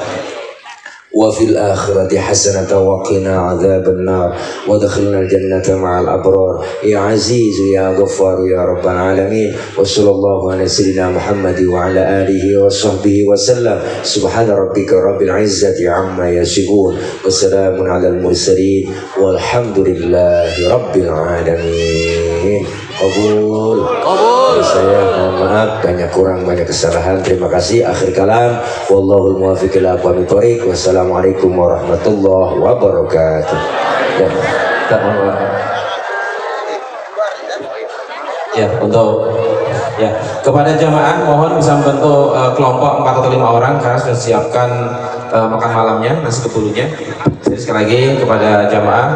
A: wa fil akhirati hasanatan wa qina adzaban nar wa adkhilna al-jannata ma'al abrar ya aziz ya ghaffar ya rabbal alamin. Wa sallallahu ala sayyidina Muhammad wa ala alihi wa sahbihi wa sallam. Subhana rabbika rabbil izzati amma yasifun wa salamun ala al-mursalin walhamdulillahi rabbil alamin. Qabul. Saya mohon maaf banyak kurang banyak kesalahan. Terima kasih. Akhir kalam. Wallahul muwaffiq ila aqwamit thoriq. Wassalamualaikum warahmatullahi wabarakatuh. Ya,
B: ya untuk ya kepada jamaah mohon bisa membentuk kelompok 4 atau 5 orang karena sudah siapkan makan malamnya, nasi kebulunya. Jadi sekali lagi kepada jamaah